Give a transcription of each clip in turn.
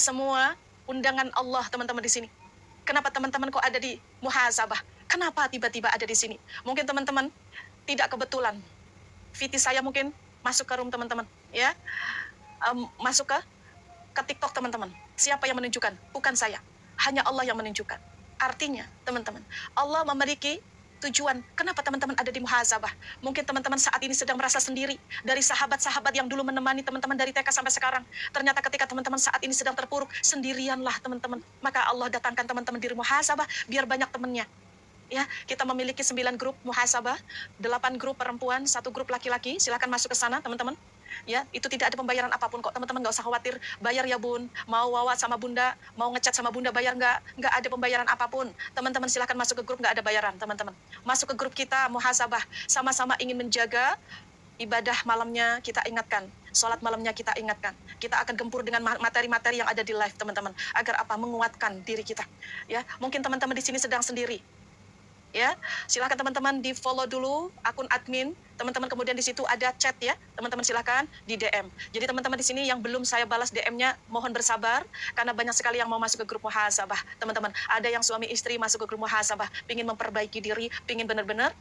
semua undangan Allah teman-teman di sini. Kenapa teman-teman kok ada di muhasabah? Kenapa tiba-tiba ada di sini? Mungkin teman-teman tidak kebetulan. VT saya mungkin masuk ke room teman-teman, ya, masuk ke TikTok teman-teman. Siapa yang menunjukkan? Bukan saya. Hanya Allah yang menunjukkan. Artinya, teman-teman, Allah memiliki tujuan. Kenapa teman-teman ada di muhasabah? Mungkin teman-teman saat ini sedang merasa sendiri dari sahabat-sahabat yang dulu menemani teman-teman dari TK sampai sekarang. Ternyata ketika teman-teman saat ini sedang terpuruk, sendirianlah teman-teman. Maka Allah datangkan teman-teman di muhasabah biar banyak temannya. Ya, kita memiliki 9 grup muhasabah, 8 grup perempuan, 1 grup laki-laki. Silakan masuk ke sana, teman-teman. Ya, itu tidak ada pembayaran apapun kok, teman-teman, nggak usah khawatir. Bayar ya bun, mau wawa sama bunda, mau ngechat sama bunda, bayar nggak ada pembayaran apapun. Teman-teman silakan masuk ke grup, nggak ada bayaran, teman-teman. Masuk ke grup kita muhasabah, sama-sama ingin menjaga ibadah malamnya kita ingatkan, sholat malamnya kita ingatkan. Kita akan gempur dengan materi-materi yang ada di live, teman-teman, agar apa? Menguatkan diri kita. Ya, mungkin teman-teman di sini sedang sendiri. Ya, silakan teman-teman di follow dulu akun admin teman-teman, kemudian di situ ada chat ya, teman-teman silakan di DM. Jadi teman-teman di sini yang belum saya balas DM-nya mohon bersabar karena banyak sekali yang mau masuk ke grup muhasabah, teman-teman. Ada yang suami istri masuk ke grup muhasabah, pingin memperbaiki diri, pingin benar-benar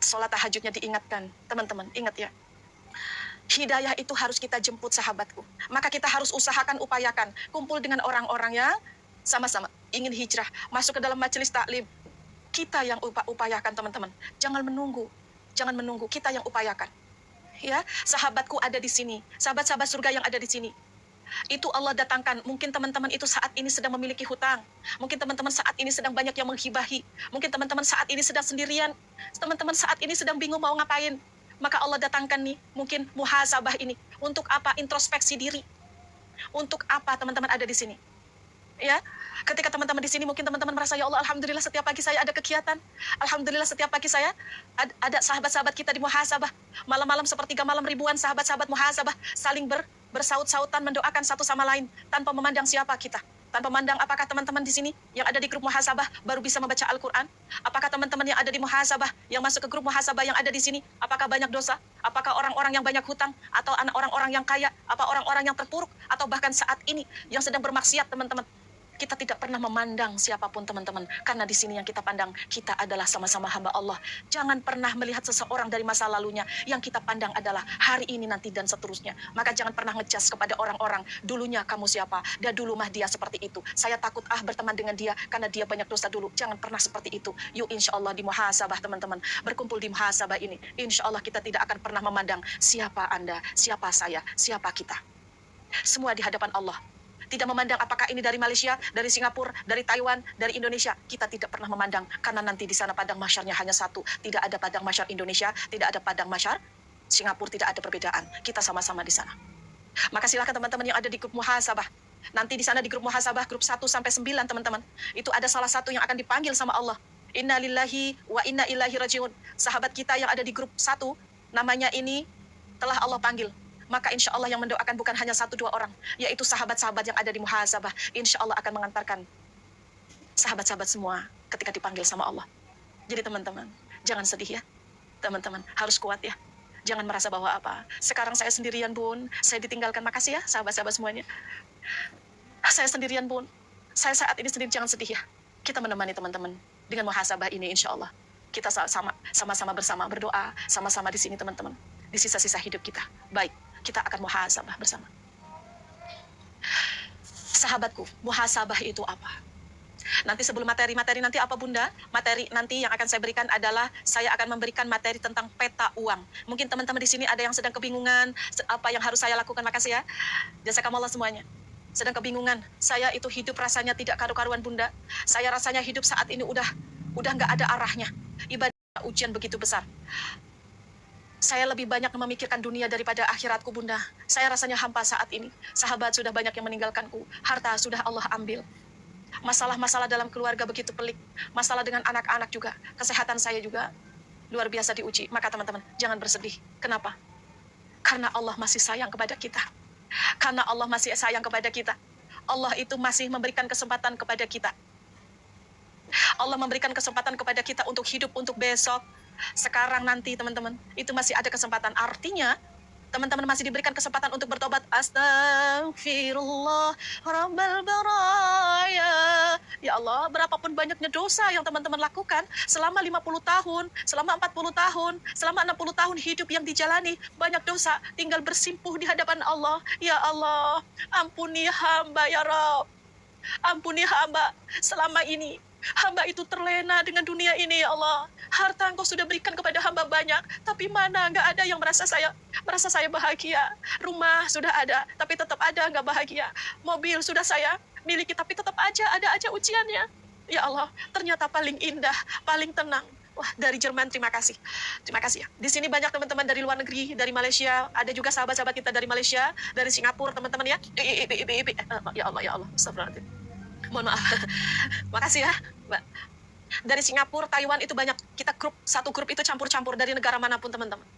sholat tahajudnya diingatkan, teman-teman. Ingat ya, hidayah itu harus kita jemput sahabatku. Maka kita harus usahakan, upayakan, kumpul dengan orang-orang yang sama-sama ingin hijrah, masuk ke dalam majelis taklim. Kita yang upayakan, teman-teman. Jangan menunggu, kita yang upayakan. Ya, sahabatku ada di sini, sahabat-sahabat surga yang ada di sini. Itu Allah datangkan. Mungkin teman-teman itu saat ini sedang memiliki hutang. Mungkin teman-teman saat ini sedang banyak yang menghibahi. Mungkin teman-teman saat ini sedang sendirian. Teman-teman saat ini sedang bingung mau ngapain. Maka Allah datangkan nih, mungkin muhasabah ini. Untuk apa? Introspeksi diri. Untuk apa teman-teman ada di sini? Ya, ketika teman-teman di sini mungkin teman-teman merasa, ya Allah, alhamdulillah setiap pagi saya ada kegiatan. Alhamdulillah setiap pagi saya ada sahabat-sahabat kita di muhasabah. Malam-malam sepertiga malam ribuan sahabat-sahabat muhasabah saling bersaut-sautan mendoakan satu sama lain tanpa memandang siapa kita. Tanpa memandang apakah teman-teman di sini yang ada di grup muhasabah baru bisa membaca Al-Quran? Apakah teman-teman yang ada di muhasabah, yang masuk ke grup muhasabah yang ada di sini, apakah banyak dosa? Apakah orang-orang yang banyak hutang? Atau orang-orang yang kaya? Apa orang-orang yang terpuruk? Atau bahkan saat ini yang sedang bermaksiat, teman-teman? Kita tidak pernah memandang siapapun, teman-teman. Karena di sini yang kita pandang, kita adalah sama-sama hamba Allah. Jangan pernah melihat seseorang dari masa lalunya. Yang kita pandang adalah hari ini, nanti, dan seterusnya. Maka jangan pernah ngejudge kepada orang-orang. Dulunya kamu siapa? Dan dulu mah dia seperti itu. Saya takut berteman dengan dia karena dia banyak dosa dulu. Jangan pernah seperti itu. Yuk insya Allah di muhasabah, teman-teman. Berkumpul di muhasabah ini. Insya Allah kita tidak akan pernah memandang siapa Anda, siapa saya, siapa kita. Semua di hadapan Allah. Tidak memandang apakah ini dari Malaysia, dari Singapura, dari Taiwan, dari Indonesia. Kita tidak pernah memandang, karena nanti di sana padang mahsyarnya hanya satu. Tidak ada padang mahsyar Indonesia, tidak ada padang mahsyar Singapura, tidak ada perbedaan. Kita sama-sama di sana. Maka silakan teman-teman yang ada di grup muhasabah. Nanti di sana di grup muhasabah, grup 1 sampai 9, teman-teman. Itu ada salah satu yang akan dipanggil sama Allah. Inna lillahi wa inna ilaihi rajiun. Sahabat kita yang ada di grup 1, namanya ini telah Allah panggil. Maka insya Allah yang mendoakan bukan hanya 1-2 orang, yaitu sahabat-sahabat yang ada di muhasabah. Insya Allah akan mengantarkan sahabat-sahabat semua ketika dipanggil sama Allah. Jadi teman-teman, jangan sedih ya. Teman-teman, harus kuat ya. Jangan merasa bahwa sekarang saya sendirian bun, saya ditinggalkan. Makasih ya sahabat-sahabat semuanya. Saya sendirian bun, saya saat ini sendiri, jangan sedih ya. Kita menemani teman-teman dengan muhasabah ini insya Allah. Kita sama-sama bersama berdoa, sama-sama di sini teman-teman. Di sisa-sisa hidup kita. Baik. Kita akan muhasabah bersama. Sahabatku, muhasabah itu apa? Nanti sebelum materi-materi nanti apa bunda? Materi nanti yang akan saya berikan adalah saya akan memberikan materi tentang peta uang. Mungkin teman-teman di sini ada yang sedang kebingungan apa yang harus saya lakukan. Makasih ya. Jazakumullah semuanya. Sedang kebingungan. Saya itu hidup rasanya tidak karu-karuan bunda. Saya rasanya hidup saat ini udah nggak ada arahnya. Ibadah ujian begitu besar. Saya lebih banyak memikirkan dunia daripada akhiratku bunda. Saya rasanya hampa saat ini. Sahabat sudah banyak yang meninggalkanku. Harta sudah Allah ambil. Masalah-masalah dalam keluarga begitu pelik. Masalah dengan anak-anak juga. Kesehatan saya juga luar biasa diuji. Maka teman-teman, jangan bersedih. Kenapa? Karena Allah masih sayang kepada kita. Karena Allah masih sayang kepada kita. Allah itu masih memberikan kesempatan kepada kita. Allah memberikan kesempatan kepada kita untuk hidup, untuk besok. Sekarang nanti teman-teman, itu masih ada kesempatan. Artinya teman-teman masih diberikan kesempatan untuk bertobat. Astagfirullah Rabbal baraya. Ya Allah, berapapun banyaknya dosa yang teman-teman lakukan selama 50 tahun, selama 40 tahun, selama 60 tahun hidup yang dijalani, banyak dosa, tinggal bersimpuh di hadapan Allah. Ya Allah, ampuni hamba ya Rabb. Ampuni hamba, selama ini hamba itu terlena dengan dunia ini ya Allah. Harta Engkau sudah berikan kepada hamba banyak, tapi mana nggak ada yang merasa saya bahagia. Rumah sudah ada, tapi tetap ada nggak bahagia. Mobil sudah saya miliki, tapi tetap ada aja ujiannya. Ya Allah, ternyata paling indah, paling tenang. Wah, dari Jerman, terima kasih. Terima kasih ya. Di sini banyak teman-teman dari luar negeri, dari Malaysia, ada juga sahabat-sahabat kita dari Malaysia, dari Singapura teman-teman ya. Ya Allah, astagfirullahaladzim. Mohon maaf. Makasih ya, Mbak. Dari Singapura, Taiwan itu banyak. Kita satu grup itu campur-campur dari negara manapun teman-teman.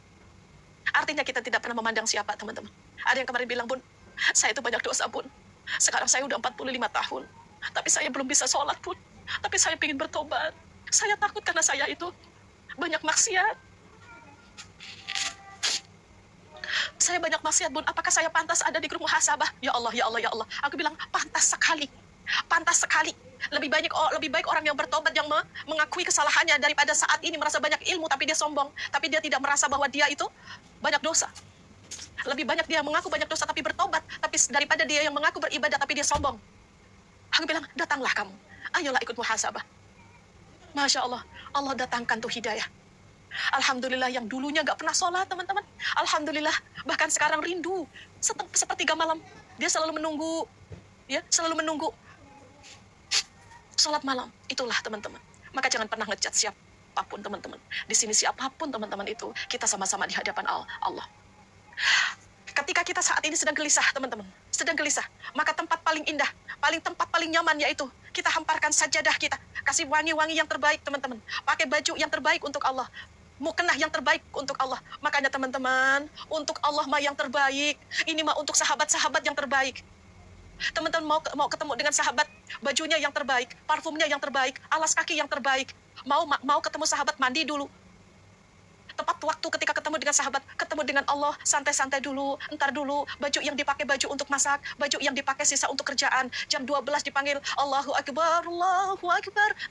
Artinya kita tidak pernah memandang siapa teman-teman. Ada yang kemarin bilang, Bun, saya itu banyak dosa, Bun. Sekarang saya udah 45 tahun. Tapi saya belum bisa sholat, Bun. Tapi saya ingin bertobat. Saya takut karena saya itu banyak maksiat. Saya banyak maksiat, Bun. Apakah saya pantas ada di grup muhasabah? Ya Allah, ya Allah, ya Allah. Aku bilang, pantas sekali. Pantas sekali. Lebih baik orang yang bertobat, yang mengakui kesalahannya, daripada saat ini merasa banyak ilmu tapi dia sombong, tapi dia tidak merasa bahwa dia itu banyak dosa. Lebih banyak dia mengaku banyak dosa tapi bertobat, tapi daripada dia yang mengaku beribadah tapi dia sombong. Aku bilang, datanglah kamu. Ayolah ikut muhasabah. Masya Allah, Allah datangkan tuh hidayah. Alhamdulillah, yang dulunya gak pernah sholat teman-teman, alhamdulillah, bahkan sekarang rindu sepertiga malam. Dia selalu menunggu, sholat malam. Itulah teman-teman. Maka jangan pernah ngejat siapapun teman-teman. Di sini siapapun teman-teman itu, kita sama-sama di hadapan Allah. Ketika kita saat ini sedang gelisah teman-teman, sedang gelisah, maka tempat paling indah, tempat paling nyaman yaitu kita hamparkan sajadah kita, kasih wangi-wangi yang terbaik teman-teman, pakai baju yang terbaik untuk Allah, mukena yang terbaik untuk Allah. Makanya teman-teman, untuk Allah mah yang terbaik, ini mah untuk sahabat-sahabat yang terbaik. Teman-teman mau ketemu dengan sahabat, bajunya yang terbaik, parfumnya yang terbaik, alas kaki yang terbaik. Mau ketemu sahabat, mandi dulu. Tepat waktu ketika ketemu dengan sahabat, ketemu dengan Allah, santai-santai dulu, entar dulu, baju yang dipakai baju untuk masak, baju yang dipakai sisa untuk kerjaan, jam 12 dipanggil, Allahu Akbar,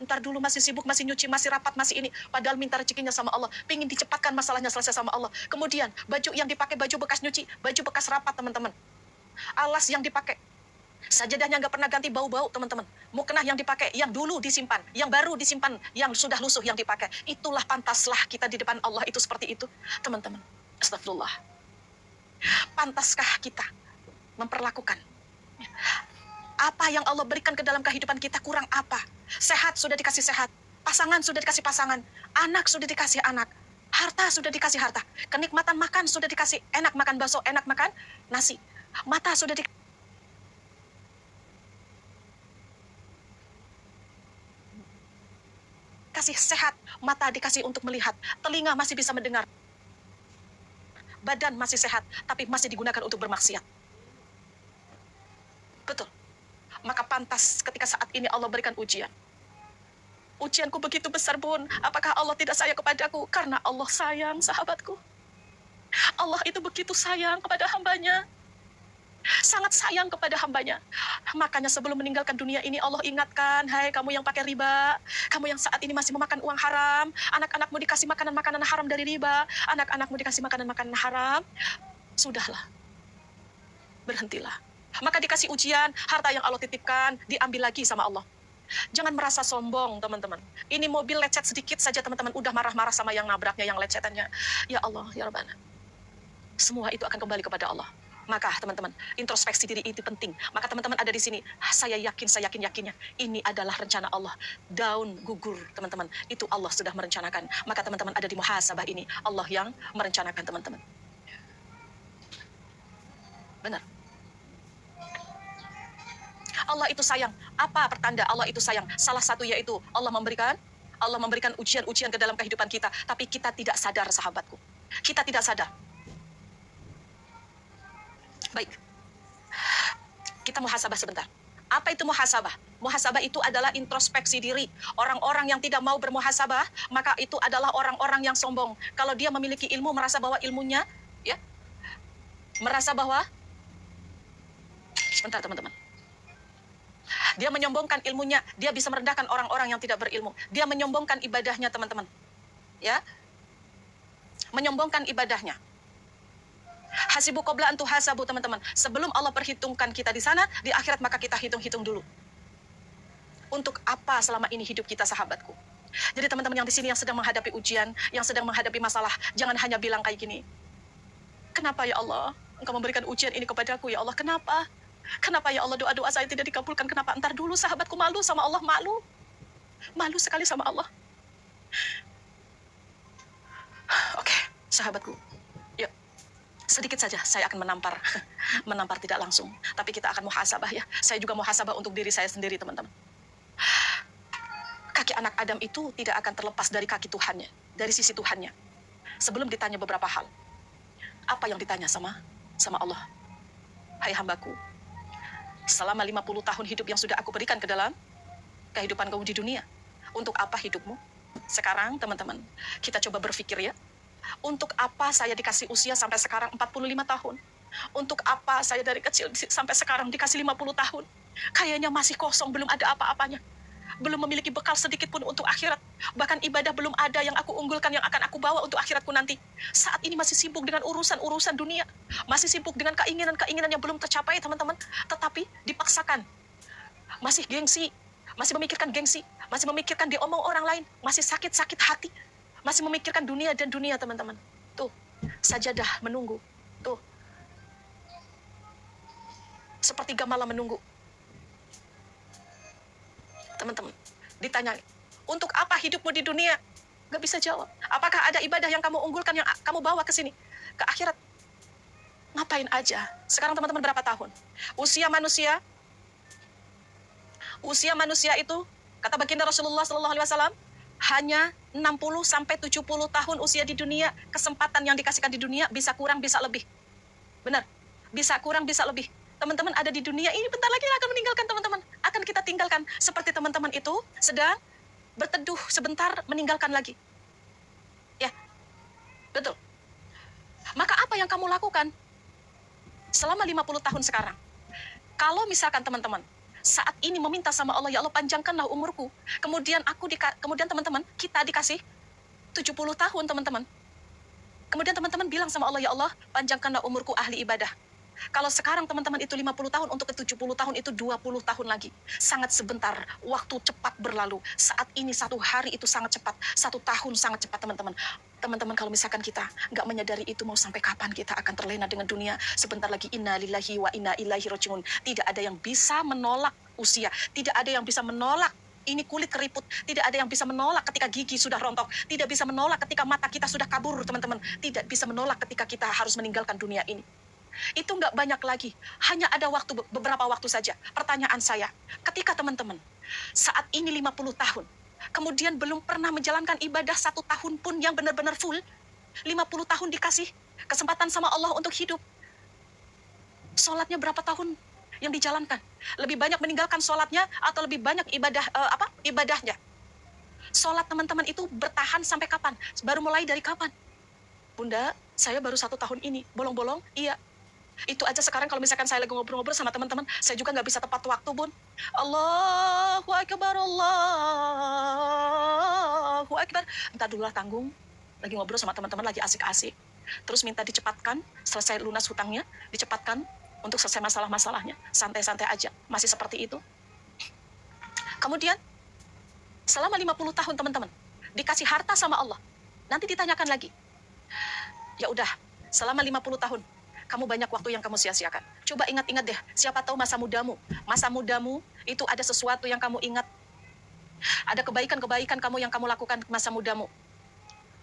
entar dulu masih sibuk, masih nyuci, masih rapat, masih ini, padahal minta rezekinya sama Allah, pingin dicepatkan masalahnya selesai sama Allah. Kemudian, baju yang dipakai baju bekas nyuci, baju bekas rapat teman-teman, alas yang dipakai, sajadahnya nggak pernah ganti bau-bau teman-teman. Mukena yang dipakai, yang dulu disimpan, yang baru disimpan, yang sudah lusuh yang dipakai. Itulah pantaslah kita di depan Allah itu seperti itu teman-teman. Astagfirullah. Pantaskah kita memperlakukan apa yang Allah berikan ke dalam kehidupan kita? Kurang apa? Sehat sudah dikasih sehat, pasangan sudah dikasih pasangan, anak sudah dikasih anak, harta sudah dikasih harta, kenikmatan makan sudah dikasih, enak makan bakso, enak makan nasi, mata sudah dikasih, kasih sehat, mata dikasih untuk melihat, telinga masih bisa mendengar, badan masih sehat, tapi masih digunakan untuk bermaksiat. Betul. Maka pantas ketika saat ini Allah berikan ujian. Ujianku begitu besar, Bun. Apakah Allah tidak sayang kepadaku? Karena Allah sayang, sahabatku. Allah itu begitu sayang kepada hambanya. Sangat sayang kepada hambanya. Makanya sebelum meninggalkan dunia ini Allah ingatkan, hai kamu yang pakai riba, kamu yang saat ini masih memakan uang haram, anak-anakmu dikasih makanan-makanan haram dari riba, anak-anakmu dikasih makanan-makanan haram, sudahlah, berhentilah. Maka dikasih ujian, harta yang Allah titipkan diambil lagi sama Allah. Jangan merasa sombong teman-teman. Ini mobil lecet sedikit saja teman-teman udah marah-marah sama yang nabraknya, yang lecetannya. Ya Allah, ya Rabbana. Semua itu akan kembali kepada Allah. Maka teman-teman, introspeksi diri itu penting. Maka teman-teman ada di sini, saya yakinnya ini adalah rencana Allah. Daun gugur teman-teman, itu Allah sudah merencanakan. Maka teman-teman ada di muhasabah ini, Allah yang merencanakan teman-teman. Benar. Allah itu sayang. Apa pertanda Allah itu sayang? Salah satu yaitu Allah memberikan ujian-ujian ke dalam kehidupan kita, tapi kita tidak sadar sahabatku. Kita tidak sadar. Baik, kita muhasabah sebentar. Apa itu muhasabah? Muhasabah itu adalah introspeksi diri. Orang-orang yang tidak mau bermuhasabah, maka itu adalah orang-orang yang sombong. Kalau dia memiliki ilmu, merasa bahwa ilmunya, ya, merasa bahwa, sebentar teman-teman, dia menyombongkan ilmunya, dia bisa merendahkan orang-orang yang tidak berilmu. Dia menyombongkan ibadahnya teman-teman. Ya, menyombongkan ibadahnya. Hasibu qabla an tuhasabu teman-teman. Sebelum Allah perhitungkan kita di sana, di akhirat maka kita hitung-hitung dulu. Untuk apa selama ini hidup kita, sahabatku? Jadi teman-teman yang di sini yang sedang menghadapi ujian, yang sedang menghadapi masalah, jangan hanya bilang kayak gini. Kenapa ya Allah Engkau memberikan ujian ini kepadaku ya Allah? Kenapa? Kenapa ya Allah doa-doa saya tidak dikabulkan? Kenapa? Entar dulu sahabatku, malu sama Allah, malu. Malu sekali sama Allah. Oke, sahabatku. Yuk, sedikit saja saya akan menampar. Menampar tidak langsung. Tapi kita akan muhasabah ya. Saya juga muhasabah untuk diri saya sendiri teman-teman. Kaki anak Adam itu tidak akan terlepas dari kaki Tuhannya, dari sisi Tuhannya. Sebelum ditanya beberapa hal. Apa yang ditanya sama Allah? Hai hambaku, selama 50 tahun hidup yang sudah aku berikan ke dalam kehidupan kamu di dunia, untuk apa hidupmu? Sekarang teman-teman, kita coba berpikir ya. Untuk apa saya dikasih usia sampai sekarang 45 tahun? Untuk apa saya dari kecil sampai sekarang dikasih 50 tahun? Kayaknya masih kosong, belum ada apa-apanya. Belum memiliki bekal sedikit pun untuk akhirat. Bahkan ibadah belum ada yang aku unggulkan, yang akan aku bawa untuk akhiratku nanti. Saat ini masih sibuk dengan urusan-urusan dunia. Masih sibuk dengan keinginan-keinginan yang belum tercapai, teman-teman. Tetapi dipaksakan. Masih gengsi. Masih memikirkan gengsi. Masih memikirkan diomong orang lain. Masih sakit-sakit hati. Masih memikirkan dunia dan dunia, teman-teman. Tuh, sajadah menunggu. Tuh. Sepertiga malam menunggu. Teman-teman, ditanya, untuk apa hidupmu di dunia? Gak bisa jawab. Apakah ada ibadah yang kamu unggulkan, yang kamu bawa ke sini, ke akhirat? Ngapain aja? Sekarang teman-teman berapa tahun? Usia manusia itu, kata baginda Rasulullah SAW, hanya 60-70 tahun usia di dunia. Kesempatan yang dikasihkan di dunia bisa kurang, bisa lebih. Benar, bisa kurang, bisa lebih. Teman-teman ada di dunia ini bentar lagi akan meninggalkan teman-teman. Akan kita tinggalkan. Seperti teman-teman itu sedang berteduh sebentar meninggalkan lagi. Ya, betul. Maka apa yang kamu lakukan selama 50 tahun sekarang? Kalau misalkan teman-teman saat ini meminta sama Allah, ya Allah panjangkanlah umurku. Kemudian teman-teman kita dikasih 70 tahun teman-teman. Kemudian teman-teman bilang sama Allah, ya Allah panjangkanlah umurku ahli ibadah. Kalau sekarang teman-teman itu 50 tahun, untuk ke 70 tahun itu 20 tahun lagi. Sangat sebentar, waktu cepat berlalu. Saat ini 1 hari itu sangat cepat, 1 tahun sangat cepat teman-teman. Teman-teman kalau misalkan kita nggak menyadari itu, mau sampai kapan kita akan terlena dengan dunia. Sebentar lagi inna lillahi wa inna ilaihi rajiun. Tidak ada yang bisa menolak usia, tidak ada yang bisa menolak ini kulit keriput, tidak ada yang bisa menolak ketika gigi sudah rontok, tidak bisa menolak ketika mata kita sudah kabur teman-teman, tidak bisa menolak ketika kita harus meninggalkan dunia ini. Itu nggak banyak lagi, hanya ada beberapa waktu saja. Pertanyaan saya, ketika teman-teman saat ini 50 tahun, kemudian belum pernah menjalankan ibadah 1 tahun pun yang benar-benar full, 50 tahun dikasih kesempatan sama Allah untuk hidup. Sholatnya berapa tahun yang dijalankan? Lebih banyak meninggalkan sholatnya atau lebih banyak ibadahnya? Sholat teman-teman itu bertahan sampai kapan? Baru mulai dari kapan? Bunda, saya baru 1 tahun ini, bolong-bolong, iya. Itu aja sekarang kalau misalkan saya lagi ngobrol-ngobrol sama teman-teman, saya juga nggak bisa tepat waktu, Bun. Allahu Akbar, Allahu Akbar. Entar dulu lah, tanggung. Lagi ngobrol sama teman-teman, lagi asik-asik. Terus minta dicepatkan, selesai lunas hutangnya, dicepatkan untuk selesai masalah-masalahnya. Santai-santai aja, masih seperti itu. Kemudian, selama 50 tahun teman-teman, dikasih harta sama Allah. Nanti ditanyakan lagi. Ya udah, selama 50 tahun, kamu banyak waktu yang kamu sia-siakan. Coba ingat-ingat deh, siapa tahu masa mudamu itu ada sesuatu yang kamu ingat. Ada kebaikan-kebaikan kamu yang kamu lakukan masa mudamu.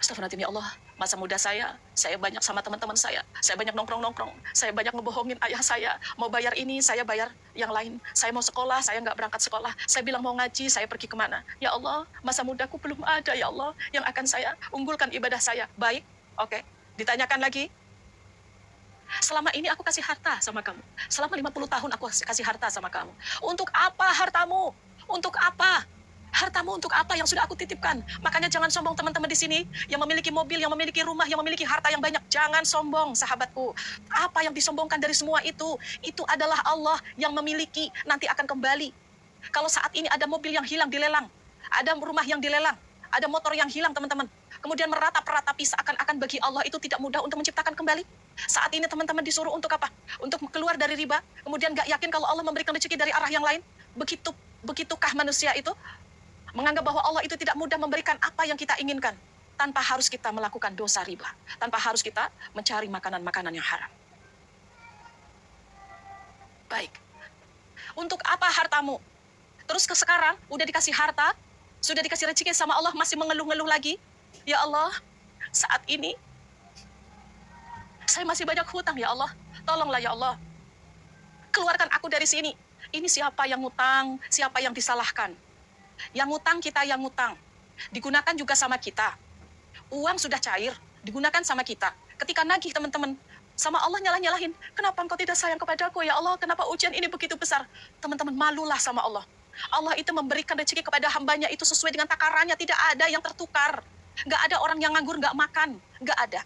Astagfirullahaladzim, ya Allah, masa muda saya banyak sama teman-teman saya banyak nongkrong-nongkrong, saya banyak ngebohongin ayah saya, mau bayar ini, saya bayar yang lain, saya mau sekolah, saya nggak berangkat sekolah, saya bilang mau ngaji, saya pergi kemana. Ya Allah, masa mudaku belum ada, ya Allah, yang akan saya unggulkan ibadah saya. Baik, oke, ditanyakan lagi. Selama ini aku kasih harta sama kamu. Selama 50 tahun aku kasih harta sama kamu. Untuk apa hartamu? Untuk apa? Hartamu untuk apa yang sudah aku titipkan? Makanya jangan sombong teman-teman di sini yang memiliki mobil, yang memiliki rumah, yang memiliki harta yang banyak. Jangan sombong sahabatku. Apa yang disombongkan dari semua itu adalah Allah yang memiliki, nanti akan kembali. Kalau saat ini ada mobil yang hilang dilelang, ada rumah yang dilelang, ada motor yang hilang teman-teman, kemudian meratapi seakan-akan bagi Allah itu tidak mudah untuk menciptakan kembali. Saat ini teman-teman disuruh untuk apa? Untuk keluar dari riba, kemudian gak yakin kalau Allah memberikan rezeki dari arah yang lain. Begitukah manusia itu menganggap bahwa Allah itu tidak mudah memberikan apa yang kita inginkan, tanpa harus kita melakukan dosa riba, tanpa harus kita mencari makanan-makanan yang haram. Baik, untuk apa hartamu? Terus sekarang udah dikasih harta, sudah dikasih rezeki sama Allah, masih mengeluh-ngeluh lagi. Ya Allah, saat ini saya masih banyak hutang ya Allah, tolonglah ya Allah, keluarkan aku dari sini. Ini siapa yang ngutang, siapa yang disalahkan? Yang ngutang kita yang ngutang, digunakan juga sama kita. Uang sudah cair, digunakan sama kita. Ketika nagih teman-teman, sama Allah nyalah-nyalahin. Kenapa engkau tidak sayang kepadaku ya Allah? Kenapa ujian ini begitu besar? Teman-teman, malulah sama Allah. Allah itu memberikan rezeki kepada hambanya itu sesuai dengan takarannya. Tidak ada yang tertukar. Nggak ada orang yang nganggur nggak makan. Nggak ada.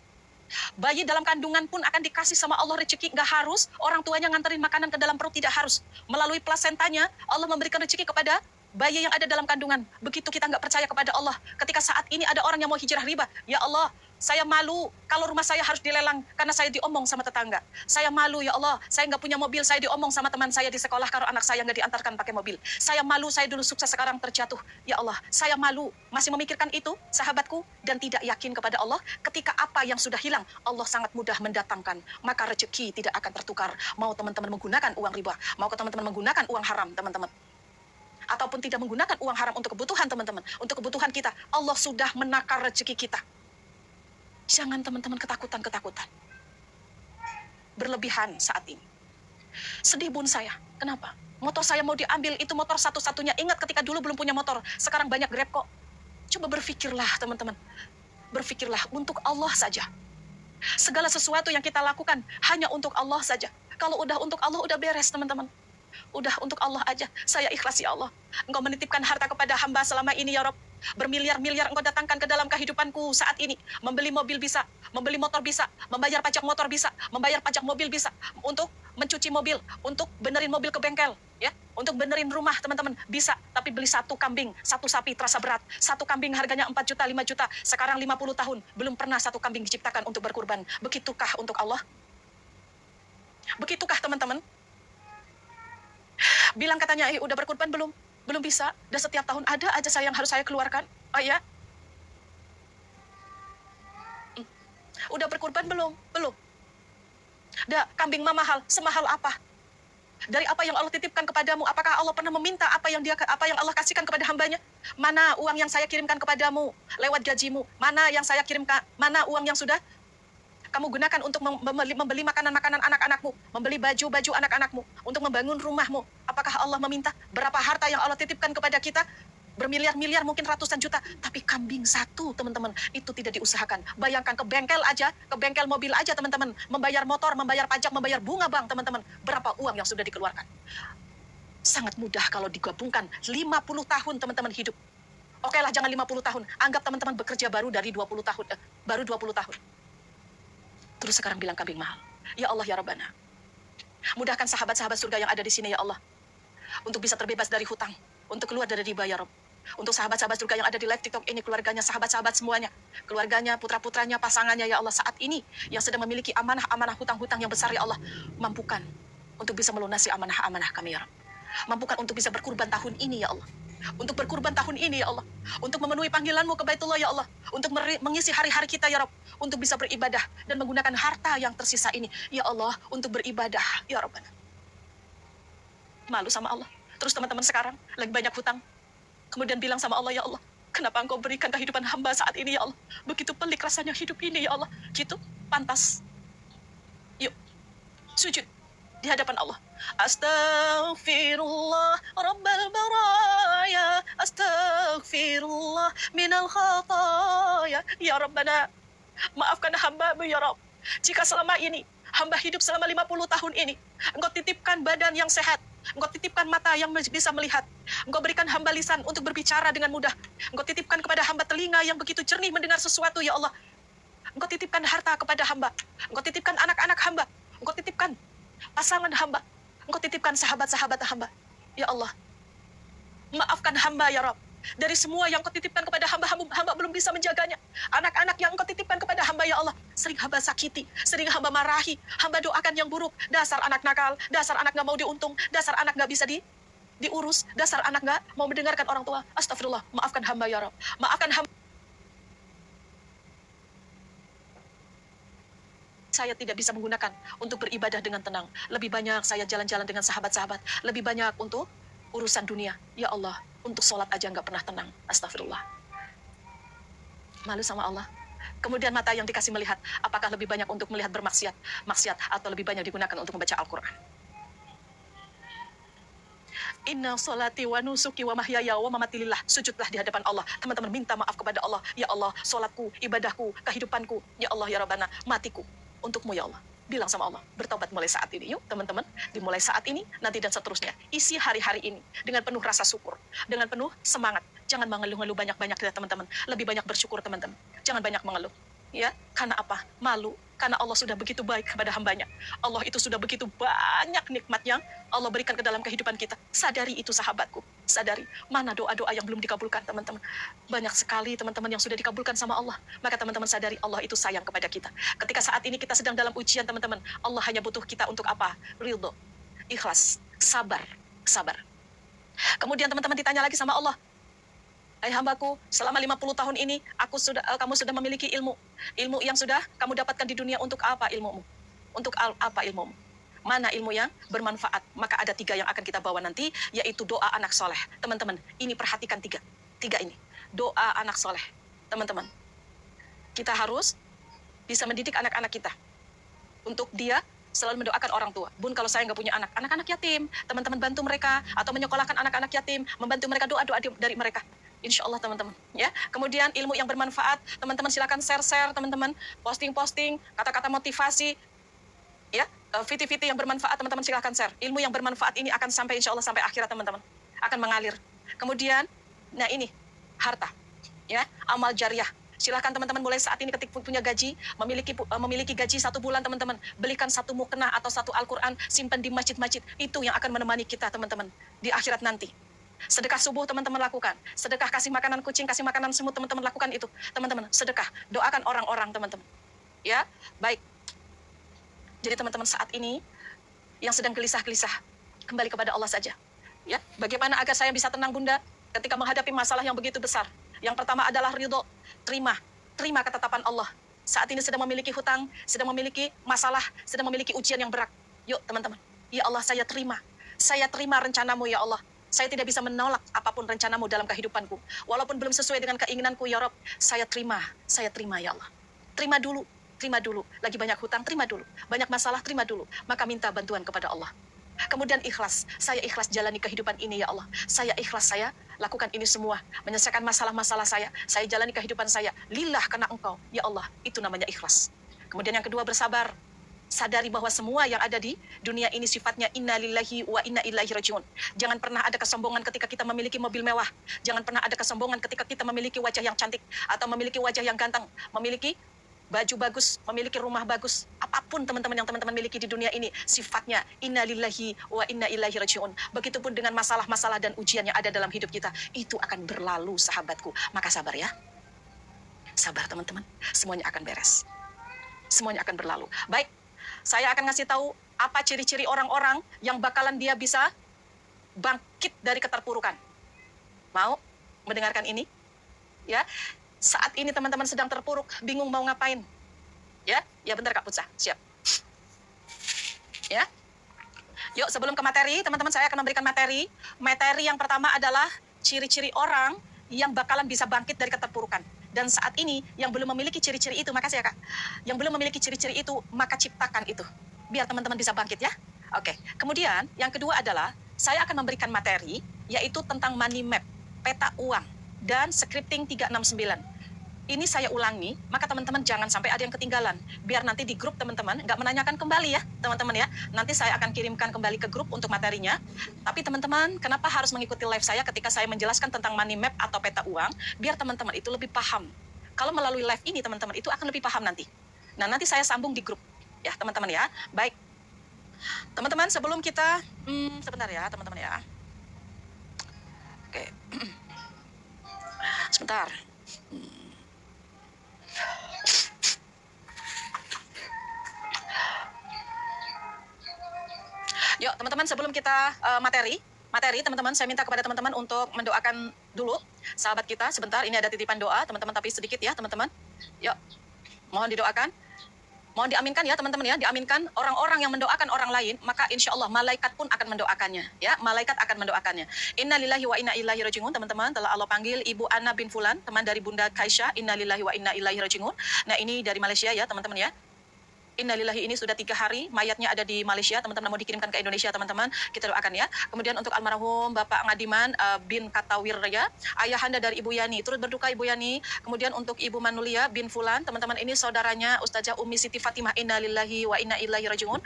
Bayi dalam kandungan pun akan dikasih sama Allah rezeki. Nggak harus orang tuanya nganterin makanan ke dalam perut. Tidak harus. Melalui plasentanya, Allah memberikan rezeki kepada bayi yang ada dalam kandungan. Begitu kita nggak percaya kepada Allah. Ketika saat ini ada orang yang mau hijrah riba. Ya Allah, saya malu kalau rumah saya harus dilelang karena saya diomong sama tetangga. Saya malu ya Allah, saya nggak punya mobil, saya diomong sama teman saya di sekolah kalau anak saya nggak diantarkan pakai mobil. Saya malu, saya dulu sukses sekarang terjatuh. Ya Allah, saya malu. Masih memikirkan itu, sahabatku, dan tidak yakin kepada Allah. Ketika apa yang sudah hilang, Allah sangat mudah mendatangkan. Maka rezeki tidak akan tertukar. Mau teman-teman menggunakan uang riba, mau teman-teman menggunakan uang haram, teman-teman, ataupun tidak menggunakan uang haram untuk kebutuhan teman-teman, untuk kebutuhan kita, Allah sudah menakar rezeki kita. Jangan teman-teman ketakutan-ketakutan berlebihan saat ini. Sedih bun saya. Kenapa? Motor saya mau diambil, itu motor satu-satunya. Ingat ketika dulu belum punya motor, sekarang banyak Grab kok. Coba berpikirlah teman-teman. Berpikirlah untuk Allah saja. Segala sesuatu yang kita lakukan hanya untuk Allah saja. Kalau udah untuk Allah, udah beres teman-teman. Udah untuk Allah aja. Saya ikhlas ya Allah. Engkau menitipkan harta kepada hamba selama ini ya Rob. Bermiliar-miliar engkau datangkan ke dalam kehidupanku saat ini. Membeli mobil bisa, membeli motor bisa, membayar pajak motor bisa, membayar pajak mobil bisa, untuk mencuci mobil, untuk benerin mobil ke bengkel, ya, untuk benerin rumah teman-teman bisa. Tapi beli satu kambing, satu sapi terasa berat. Satu kambing harganya 4 juta, 5 juta. Sekarang 50 tahun, belum pernah satu kambing diciptakan untuk berkurban. Begitukah untuk Allah? Begitukah teman-teman? Bilang katanya, udah berkurban belum? Belum bisa. Dan setiap tahun ada aja saya yang harus saya keluarkan. Oh ya? Udah berkurban belum? Belum. Dah, kambing mah mahal. Semahal apa? Dari apa yang Allah titipkan kepadamu? Apakah Allah pernah meminta apa yang Allah kasihkan kepada hambanya? Mana uang yang saya kirimkan kepadamu lewat gajimu? Mana yang saya kirimkan? Mana uang yang sudah kamu gunakan untuk membeli makanan-makanan anak-anakmu, membeli baju-baju anak-anakmu, untuk membangun rumahmu? Apakah Allah meminta? Berapa harta yang Allah titipkan kepada kita? Bermiliar-miliar, mungkin ratusan juta. Tapi kambing satu, teman-teman, itu tidak diusahakan. Bayangkan ke bengkel aja, ke bengkel mobil aja, teman-teman. Membayar motor, membayar pajak, membayar bunga bank, teman-teman. Berapa uang yang sudah dikeluarkan? Sangat mudah kalau digabungkan. 50 tahun, teman-teman, hidup. Oke lah, jangan 50 tahun. Anggap teman-teman bekerja baru dari 20 tahun. Baru 20 tahun. Terus sekarang bilang kambing mahal. Ya Allah ya Rabbana. Mudahkan sahabat-sahabat surga yang ada di sini ya Allah. Untuk bisa terbebas dari hutang. Untuk keluar dari riba ya Rabb. Untuk sahabat-sahabat surga yang ada di live TikTok ini, keluarganya, sahabat-sahabat semuanya. Keluarganya, putra-putranya, pasangannya ya Allah. Saat ini yang sedang memiliki amanah-amanah hutang-hutang yang besar ya Allah. Mampukan untuk bisa melunasi amanah-amanah kami ya Rabb. Mampukan untuk bisa berkurban tahun ini ya Allah. Untuk berkurban tahun ini ya Allah. Untuk memenuhi panggilanmu ke Baitullah ya Allah. Untuk mengisi hari-hari kita ya Rabb. Untuk bisa beribadah dan menggunakan harta yang tersisa ini ya Allah untuk beribadah ya Rabbana. Malu sama Allah. Terus teman-teman sekarang lagi banyak hutang. Kemudian bilang sama Allah, ya Allah, kenapa engkau berikan kehidupan hamba saat ini ya Allah? Begitu pelik rasanya hidup ini ya Allah. Gitu, pantas. Yuk, sujud di hadapan Allah. Astaghfirullah Rabbal baraya, astaghfirullah minal khataya. Ya Rabbana, maafkan hamba-Mu ya Rabb. Jika selama ini hamba hidup selama 50 tahun ini, engkau titipkan badan yang sehat, Engkau titipkan mata yang bisa melihat. Engkau berikan hamba lisan untuk berbicara dengan mudah. Engkau titipkan kepada hamba telinga yang begitu jernih mendengar sesuatu, ya Allah. Engkau titipkan harta kepada hamba. Engkau titipkan anak-anak hamba. Engkau titipkan pasangan hamba. Engkau titipkan sahabat-sahabat hamba. Ya Allah, maafkan hamba ya Rabb. Dari semua yang kau titipkan kepada hamba belum bisa menjaganya. Anak-anak yang kau titipkan kepada hamba, ya Allah, sering hamba sakiti, sering hamba marahi, hamba doakan yang buruk. Dasar anak nakal, dasar anak gak mau diuntung, dasar anak gak bisa diurus, dasar anak gak mau mendengarkan orang tua. Astagfirullah, maafkan hamba ya Rabb. Maafkan hamba. Saya tidak bisa menggunakan untuk beribadah dengan tenang. Lebih banyak saya jalan-jalan dengan sahabat-sahabat. Lebih banyak untuk urusan dunia. Ya Allah, untuk sholat aja nggak pernah tenang. Astagfirullah. Malu sama Allah. Kemudian mata yang dikasih melihat, apakah lebih banyak untuk melihat maksiat, atau lebih banyak digunakan untuk membaca Al-Quran? Inna sholati wa nusuki wa mahyaya wa mamati lillah. Sujudlah di hadapan Allah. Teman-teman minta maaf kepada Allah. Ya Allah, sholatku, ibadahku, kehidupanku. Ya Allah, ya Rabbana, matiku untukmu ya Allah. Bilang sama Allah, bertobat mulai saat ini. Yuk teman-teman, dimulai saat ini, nanti dan seterusnya. Isi hari-hari ini dengan penuh rasa syukur, dengan penuh semangat. Jangan mengeluh-ngeluh banyak-banyak ya teman-teman. Lebih banyak bersyukur teman-teman. Jangan banyak mengeluh. Ya, karena apa? Malu. Karena Allah sudah begitu baik kepada hambanya. Allah itu sudah begitu banyak nikmat yang Allah berikan ke dalam kehidupan kita. Sadari itu sahabatku. Sadari. Mana doa-doa yang belum dikabulkan teman-teman. Banyak sekali teman-teman yang sudah dikabulkan sama Allah. Maka teman-teman sadari Allah itu sayang kepada kita. Ketika saat ini kita sedang dalam ujian teman-teman. Allah hanya butuh kita untuk apa? Ridho. Ikhlas. Sabar. Sabar. Kemudian teman-teman ditanya lagi sama Allah. Hai hambaku, selama 50 tahun ini kamu sudah memiliki ilmu. Ilmu yang sudah kamu dapatkan di dunia untuk apa ilmumu? Untuk apa ilmumu? Mana ilmu yang bermanfaat? Maka ada 3 yang akan kita bawa nanti, yaitu doa anak soleh. Teman-teman, ini perhatikan 3. 3 ini. Doa anak soleh. Teman-teman, kita harus bisa mendidik anak-anak kita. Untuk dia selalu mendoakan orang tua. Bun, kalau saya nggak punya anak-anak yatim, teman-teman bantu mereka, atau menyekolahkan anak-anak yatim, membantu mereka doa-doa dari mereka. Insya Allah teman-teman, ya. Kemudian ilmu yang bermanfaat, teman-teman silakan share-share, teman-teman posting-posting, kata-kata motivasi, ya, video-video yang bermanfaat, teman-teman silakan share. Ilmu yang bermanfaat ini akan sampai insya Allah sampai akhirat teman-teman, akan mengalir. Kemudian, nah ini harta, ya, amal jariah. Silakan teman-teman mulai saat ini ketika punya gaji, memiliki gaji 1 bulan teman-teman, belikan 1 mukena atau 1 Al-Quran, simpan di masjid-masjid. Itu yang akan menemani kita teman-teman di akhirat nanti. Sedekah subuh teman-teman lakukan. Sedekah kasih makanan kucing, kasih makanan semut, teman-teman lakukan itu. Teman-teman, sedekah. Doakan orang-orang teman-teman. Ya, baik. Jadi teman-teman saat ini yang sedang gelisah-gelisah, kembali kepada Allah saja. Ya, bagaimana agar saya bisa tenang Bunda ketika menghadapi masalah yang begitu besar? Yang pertama adalah ridho. Terima ketetapan Allah. Saat ini sedang memiliki hutang, sedang memiliki masalah, sedang memiliki ujian yang berat. Yuk teman-teman, ya Allah saya terima. Saya terima rencanamu ya Allah. Saya tidak bisa menolak apapun rencanamu dalam kehidupanku. Walaupun belum sesuai dengan keinginanku, ya Rob, saya terima ya Allah. Terima dulu. Lagi banyak hutang, terima dulu. Banyak masalah, terima dulu. Maka minta bantuan kepada Allah. Kemudian ikhlas. Saya ikhlas jalani kehidupan ini, ya Allah. Saya ikhlas, saya lakukan ini semua. Menyelesaikan masalah-masalah saya. Saya jalani kehidupan saya. Lillah karena Engkau, ya Allah. Itu namanya ikhlas. Kemudian yang kedua, bersabar. Sadari bahwa semua yang ada di dunia ini sifatnya inna lillahi wa inna ilaihi rajiun. Jangan pernah ada kesombongan ketika kita memiliki mobil mewah. Jangan pernah ada kesombongan ketika kita memiliki wajah yang cantik atau memiliki wajah yang ganteng, memiliki baju bagus, memiliki rumah bagus. Apapun teman-teman yang teman-teman miliki di dunia ini sifatnya inna lillahi wa inna ilaihi rajiun. Begitupun dengan masalah-masalah dan ujian yang ada dalam hidup kita, itu akan berlalu sahabatku. Maka sabar ya. Sabar teman-teman, semuanya akan beres. Semuanya akan berlalu. Baik. Saya akan ngasih tahu apa ciri-ciri orang-orang yang bakalan dia bisa bangkit dari keterpurukan. Mau mendengarkan ini? Ya, saat ini teman-teman sedang terpuruk, bingung mau ngapain? Ya bentar Kak Putsa, siap. Ya, yuk sebelum ke materi, teman-teman saya akan memberikan materi. Materi yang pertama adalah ciri-ciri orang yang bakalan bisa bangkit dari keterpurukan. Dan saat ini yang belum memiliki ciri-ciri itu, makasih ya Kak, yang belum memiliki ciri-ciri itu, maka ciptakan itu. Biar teman-teman bisa bangkit ya. Oke, kemudian yang kedua adalah, saya akan memberikan materi, yaitu tentang money map, peta uang, dan scripting 369. ini saya ulangi, maka teman-teman jangan sampai ada yang ketinggalan. Biar nanti di grup teman-teman nggak menanyakan kembali ya, teman-teman ya. Nanti saya akan kirimkan kembali ke grup untuk materinya. Tapi teman-teman, kenapa harus mengikuti live saya ketika saya menjelaskan tentang money map atau peta uang? Biar teman-teman itu lebih paham. Kalau melalui live ini, teman-teman itu akan lebih paham nanti. Nah, nanti saya sambung di grup. Ya, teman-teman ya. Baik. Teman-teman, sebelum kita... sebentar ya, teman-teman ya. Oke. Sebentar. Yuk teman-teman, sebelum kita materi teman-teman, saya minta kepada teman-teman untuk mendoakan dulu sahabat kita sebentar. Ini ada titipan doa teman-teman, tapi sedikit ya teman-teman. Yuk, mohon didoakan, mohon diaminkan ya teman-teman ya, diaminkan orang-orang yang mendoakan orang lain, maka insya Allah malaikat pun akan mendoakannya ya, malaikat akan mendoakannya. Innalillahi wa inna ilaihi rajiun. Teman-teman, telah Allah panggil Ibu Ana bin Fulan, teman dari Bunda Kaisyah. Innalillahi wa inna ilaihi rajiun. Nah, ini dari Malaysia ya teman-teman ya. Innalillahi ini sudah 3 hari, mayatnya ada di Malaysia, teman-teman mau dikirimkan ke Indonesia, teman-teman, kita doakan ya. Kemudian untuk almarhum Bapak Ngadiman bin Katawir ya, ayahanda dari Ibu Yani, turut berduka Ibu Yani. Kemudian untuk Ibu Manulia bin Fulan, teman-teman ini saudaranya Ustazah Umi Siti Fatimah. Innalillahi wa inna ilaihi rajiun.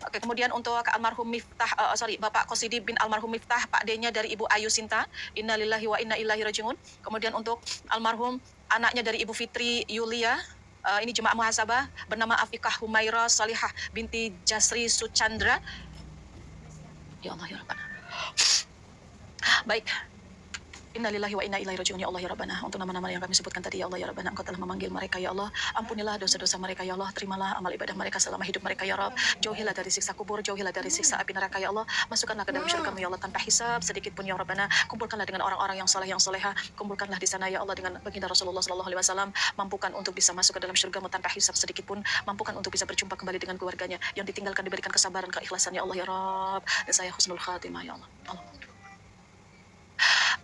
Oke, kemudian untuk almarhum Miftah, Bapak Kosidi bin almarhum Miftah, Pak D-nya dari Ibu Ayu Sinta. Innalillahi wa inna ilaihi rajiun. Kemudian untuk almarhum anaknya dari Ibu Fitri Yulia. Ini jemaah muhasabah bernama Afikah Humaira Salihah binti Jasri Suchandra. Ya Allah ya Rabbana. Baik. Innalillahi wa inna ilaihi rajiun. Ya Allah ya Rabbana, untuk nama-nama yang kami sebutkan tadi ya Allah ya Rabbana, Engkau telah memanggil mereka ya Allah. Ampunilah dosa-dosa mereka ya Allah. Terimalah amal ibadah mereka selama hidup mereka ya Rabb. Jauhilah dari siksa kubur, jauhilah dari siksa api neraka ya Allah. Masukkanlah ke dalam syurga-Mu ya Allah tanpa hisab sedikit pun ya Rabbana. Kumpulkanlah dengan orang-orang yang saleh yang soleha. Kumpulkanlah di sana ya Allah dengan baginda Rasulullah sallallahu alaihi wasallam. Mampukan untuk bisa masuk ke dalam syurga-Mu tanpa hisab sedikit pun. Mampukan untuk bisa berjumpa kembali dengan keluarganya yang ditinggalkan, diberikan kesabaran, keikhlasan ya Allah ya Rabb. Dan saya husnul khatimah ya Allah.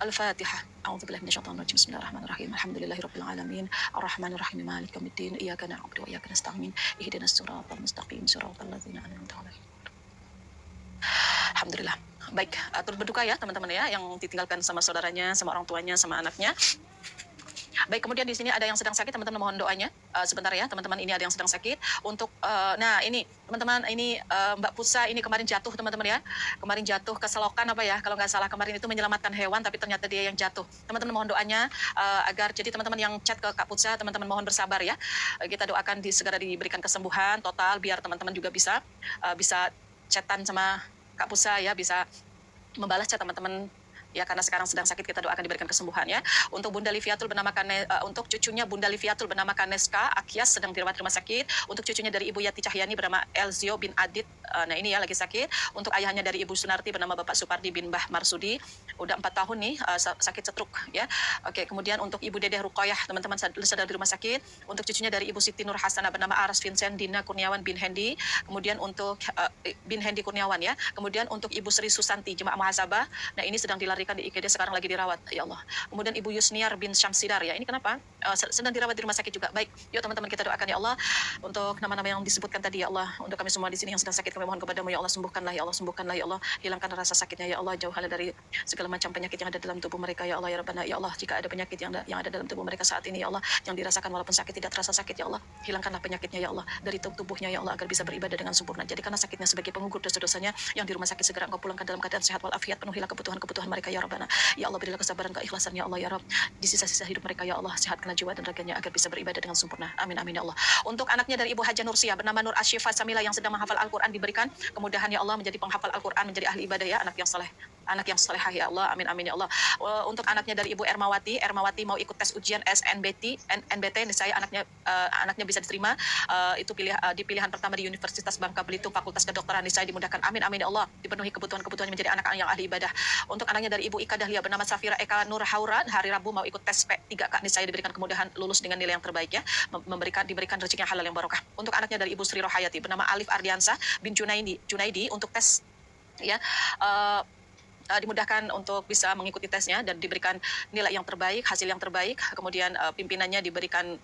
Al-Fatihah. A'udzubillahi minasyaitonir rajim. Bismillahirrahmanirrahim. Alhamdulillahirabbil alamin. Arrahmanirrahim. Maliki yaumiddin. Iyyaka na'budu wa iyyaka nasta'in. Ihdinas siratal mustaqim. Siratal ladzina an'amta 'alaihim. Alhamdulillah. Baik, turut berduka ya teman-teman ya yang ditinggalkan sama saudaranya, sama orang tuanya, sama anaknya. Baik, kemudian di sini ada yang sedang sakit, teman-teman mohon doanya. Sebentar ya, teman-teman, ini ada yang sedang sakit. Untuk nah ini teman-teman, ini Mbak Pusa ini kemarin jatuh teman-teman ya. Kemarin jatuh ke selokan apa ya? Kalau nggak salah kemarin itu menyelamatkan hewan, tapi ternyata dia yang jatuh. Teman-teman mohon doanya agar jadi teman-teman yang chat ke Kak Pusa, teman-teman mohon bersabar ya. Kita doakan segera diberikan kesembuhan total biar teman-teman juga bisa chatan sama Kak Pusa ya, bisa membalas chat teman-teman. Ya, karena sekarang sedang sakit, kita doakan diberikan kesembuhan ya. Untuk Bunda Liviatul bernama untuk cucunya Bunda Liviatul bernama Kaneska Akyas sedang dirawat di rumah sakit. Untuk cucunya dari Ibu Yati Cahyani bernama Elzio bin Adit. Nah ini ya lagi sakit. Untuk ayahnya dari Ibu Sunarti bernama Bapak Supardi bin Mbah Marsudi. Udah 4 tahun nih sakit stroke ya. Oke, kemudian untuk Ibu Dedeh Rukoyah teman-teman sedang di rumah sakit. Untuk cucunya dari Ibu Siti Nur Hasanah bernama Aras Vincent Dina Kurniawan bin Hendi. Kemudian untuk bin Hendi Kurniawan ya. Kemudian untuk Ibu Sri Susanti jemaah muhasabah. Nah ini sedang dilarikan di IGD, sekarang lagi dirawat ya Allah. Kemudian Ibu Yusniar bin Syamsidar ya, ini kenapa sedang dirawat di rumah sakit juga. Baik, yuk teman-teman kita doakan ya Allah untuk nama-nama yang disebutkan tadi ya Allah. Untuk kami semua di sini yang sedang sakit, kami mohon kepadamu ya Allah, sembuhkanlah ya Allah, sembuhkanlah ya Allah, hilangkan rasa sakitnya ya Allah, jauhkanlah dari segala macam penyakit yang ada dalam tubuh mereka ya Allah ya Rabbana. Ya Allah, jika ada penyakit yang ada dalam tubuh mereka saat ini ya Allah, yang dirasakan walaupun sakit tidak terasa sakit ya Allah, hilangkanlah penyakitnya ya Allah dari tubuhnya ya Allah, agar bisa beribadah dengan sempurna. Jadi karena sakitnya sebagai pengukur dosa-dosanya yang di rumah sakit, segera Engkau pulangkan dalam keadaan sehat walafiat, penuhilah kebutuhan-kebutuhan mereka ya Rabbana. Ya Allah, berilah kesabaran, keikhlasan ya Allah ya Rabb. Di sisa-sisa hidup mereka ya Allah, sehatkanlah jiwa dan raganya agar bisa beribadah dengan sempurna. Amin amin ya Allah. Untuk anaknya dari Ibu Haja Nursia bernama Nur Asyifa Samila yang sedang menghafal Al-Qur'an, diberikan kemudahan ya Allah menjadi penghafal Al-Qur'an, menjadi ahli ibadah ya, anak yang saleh. Anak yang salehah ya Allah, amin amin ya Allah. Untuk anaknya dari Ibu Ermawati mau ikut tes ujian NBT, saya anaknya bisa diterima itu di pilihan pertama di Universitas Bangka Belitung Fakultas Kedokteran, saya dimudahkan, amin amin ya Allah, dipenuhi kebutuhan-kebutuhannya menjadi anak yang ahli ibadah. Untuk anaknya dari Ibu Ika Dahlia bernama Safira Eka Nur Haura, hari Rabu mau ikut tes P3K, saya diberikan kemudahan lulus dengan nilai yang terbaik ya, diberikan rezeki yang halal yang barokah. Untuk anaknya dari Ibu Sri Rohayati bernama Alif Ardiansa bin Junaidi untuk tes ya, dimudahkan untuk bisa mengikuti tesnya dan diberikan nilai yang terbaik, hasil yang terbaik. Kemudian pimpinannya diberikan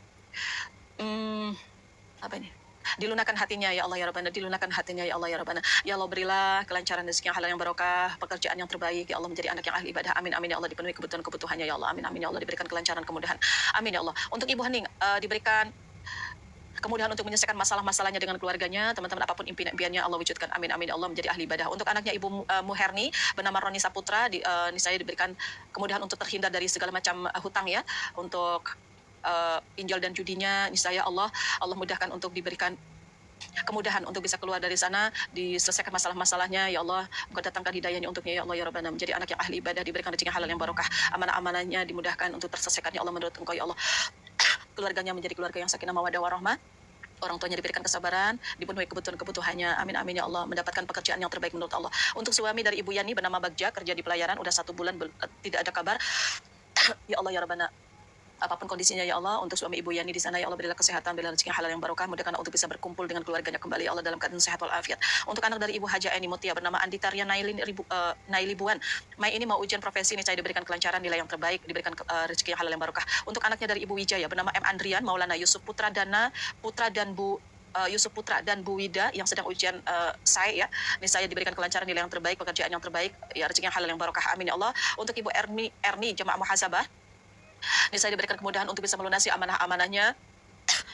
apa ini? Dilunakkan hatinya ya Allah ya Rabbana, dilunakkan hatinya ya Allah ya Rabbana. Ya Allah berilah kelancaran rezeki yang halal yang barokah, pekerjaan yang terbaik ya Allah, menjadi anak yang ahli ibadah. Amin amin ya Allah, dipenuhi kebutuhan-kebutuhannya ya Allah. Amin amin ya Allah, diberikan kelancaran kemudahan. Amin ya Allah. Untuk Ibu Hening diberikan kemudahan untuk menyelesaikan masalah-masalahnya dengan keluarganya, teman-teman, apapun impian-impiannya Allah wujudkan. Amin amin ya Allah, menjadi ahli ibadah. Untuk anaknya Ibu Muherni bernama Roni Saputra, saya diberikan kemudahan untuk terhindar dari segala macam hutang ya, untuk pinjol dan judinya. Niscaya Allah mudahkan untuk diberikan kemudahan untuk bisa keluar dari sana, diselesaikan masalah-masalahnya ya Allah. Engkau datangkan hidayahnya untuknya ya Allah ya Rabbana, menjadi anak yang ahli ibadah, diberikan rezeki halal yang barokah, amanah-amanahnya dimudahkan untuk terselesaikan ya Allah menurut Engkau ya Allah. Keluarganya menjadi keluarga yang sakinah mawaddah warahmah, orang tuanya diberikan kesabaran, dipenuhi kebutuhan-kebutuhannya. Amin amin ya Allah, mendapatkan pekerjaan yang terbaik menurut Allah. Untuk suami dari Ibu Yani bernama Bagja, kerja di pelayaran, udah 1 bulan tidak ada kabar. Ya Allah ya Rabbana, apapun kondisinya ya Allah, untuk suami Ibu Yani di sana ya Allah, berilah kesehatan, berilah rezeki halal yang barokah, mudahkan untuk bisa berkumpul dengan keluarganya kembali ya Allah dalam keadaan sehat walafiat. Untuk anak dari Ibu Haja Eni Mutia bernama Anditaria Nailibuan, Mei ini mau ujian profesi ini, saya diberikan kelancaran, nilai yang terbaik, diberikan rezeki yang halal yang barokah. Untuk anaknya dari Ibu Wijaya bernama M Andrian Maulana Yusuf Putra dan Bu Yusuf Putra dan Bu Wida yang sedang ujian saya ya. Ini saya diberikan kelancaran, nilai yang terbaik, pekerjaan yang terbaik, ya rezeki yang halal yang barokah. Amin ya Allah. Untuk Ibu Erni Jemaah Muhasabah, ini saya diberikan kemudahan untuk bisa melunasi amanah-amanahnya,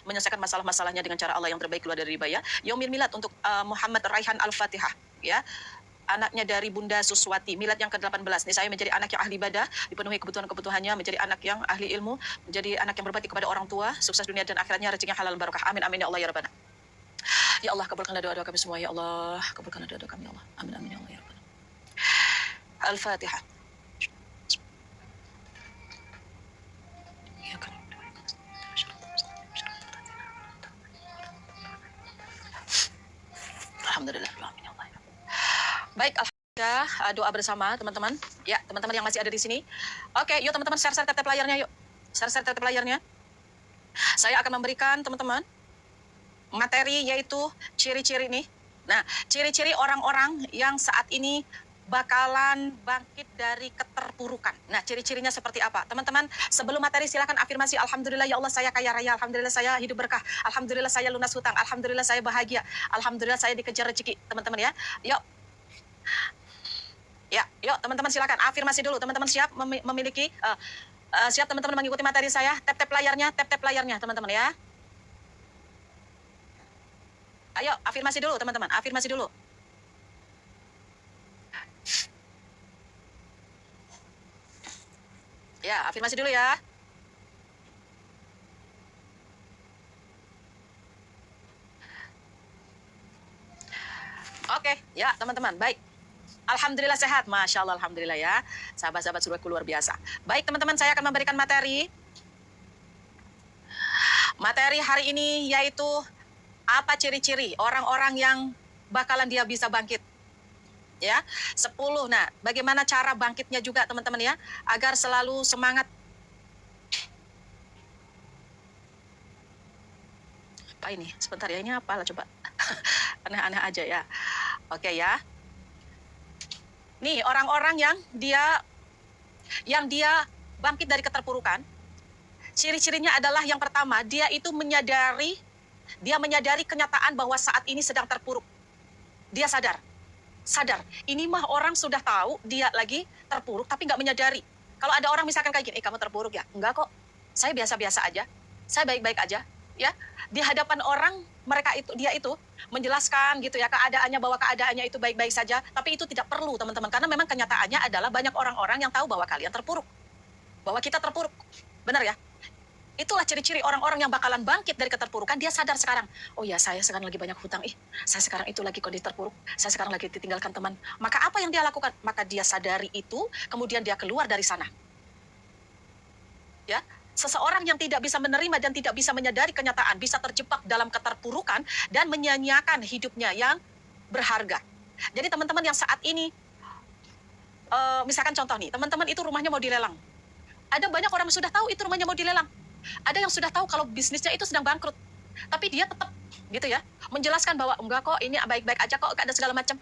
menyelesaikan masalah-masalahnya dengan cara Allah yang terbaik, keluar dari riba ya. Yaumil Milad untuk Muhammad Raihan Al-Fatihah ya, anaknya dari Bunda Suswati, milad yang ke-18. Ini saya menjadi anak yang ahli ibadah, dipenuhi kebutuhan-kebutuhannya, menjadi anak yang ahli ilmu, menjadi anak yang berbakti kepada orang tua, sukses dunia dan akhiratnya, rezeki yang halal barokah. Amin amin ya Allah ya Rabbana. Ya Allah, kabulkanlah doa-doa kami semua ya Allah, kabulkanlah doa-doa kami ya Allah. Amin amin ya Allah ya Rabbana. Al-Fatihah. Alhamdulillah. Baik, alhamdulillah, doa bersama teman-teman. Ya, teman-teman yang masih ada di sini. Oke, yuk teman-teman share tap layarnya yuk. Share tap layarnya. Saya akan memberikan teman-teman materi yaitu ciri-ciri nih. Nah, ciri-ciri orang-orang yang saat ini bakalan bangkit dari keterpurukan. Nah, ciri-cirinya seperti apa? Teman-teman, sebelum materi silakan afirmasi, alhamdulillah ya Allah saya kaya raya, alhamdulillah saya hidup berkah, alhamdulillah saya lunas hutang, alhamdulillah saya bahagia, alhamdulillah saya dikejar rezeki. Teman-teman ya. Yuk. Ya, yuk teman-teman silakan afirmasi dulu. Teman-teman siap memiliki siap teman-teman mengikuti materi saya? Tap layarnya teman-teman ya. Ayo, afirmasi dulu teman-teman, afirmasi dulu. Ya, afirmasi dulu ya. Oke, ya teman-teman, baik. Alhamdulillah sehat, Masya Allah, alhamdulillah ya. Sahabat-sahabat suruhku luar biasa. Baik teman-teman, saya akan memberikan materi. Materi hari ini yaitu apa ciri-ciri orang-orang yang bakalan dia bisa bangkit. Ya, 10. Nah, bagaimana cara bangkitnya juga teman-teman ya, agar selalu semangat. Apa ini? Sebentar ya, ini apa lah coba. Aneh-aneh aja ya. Oke ya. Nih, orang-orang yang dia bangkit dari keterpurukan, ciri-cirinya adalah yang pertama, dia itu menyadari kenyataan bahwa saat ini sedang terpuruk. Dia sadar, ini mah orang sudah tahu dia lagi terpuruk tapi nggak menyadari. Kalau ada orang misalkan kayak gini, kamu terpuruk ya? Enggak kok, saya biasa-biasa aja, saya baik-baik aja. Ya, di hadapan orang dia itu menjelaskan gitu ya keadaannya, bahwa keadaannya itu baik-baik saja, tapi itu tidak perlu teman-teman, karena memang kenyataannya adalah banyak orang-orang yang tahu bahwa kalian terpuruk, bahwa kita terpuruk, benar ya? Itulah ciri-ciri orang-orang yang bakalan bangkit dari keterpurukan. Dia sadar sekarang, oh ya saya sekarang lagi banyak hutang, saya sekarang itu lagi kondisi terpuruk, saya sekarang lagi ditinggalkan teman. Maka apa yang dia lakukan? Maka dia sadari itu, kemudian dia keluar dari sana. Ya, seseorang yang tidak bisa menerima dan tidak bisa menyadari kenyataan, bisa terjebak dalam keterpurukan dan menyia-nyiakan hidupnya yang berharga. Jadi teman-teman yang saat ini, misalkan contoh nih, teman-teman itu rumahnya mau dilelang. Ada banyak orang yang sudah tahu itu rumahnya mau dilelang. Ada yang sudah tahu kalau bisnisnya itu sedang bangkrut, tapi dia tetap gitu ya, menjelaskan bahwa enggak kok, ini baik-baik aja kok, enggak ada segala macam.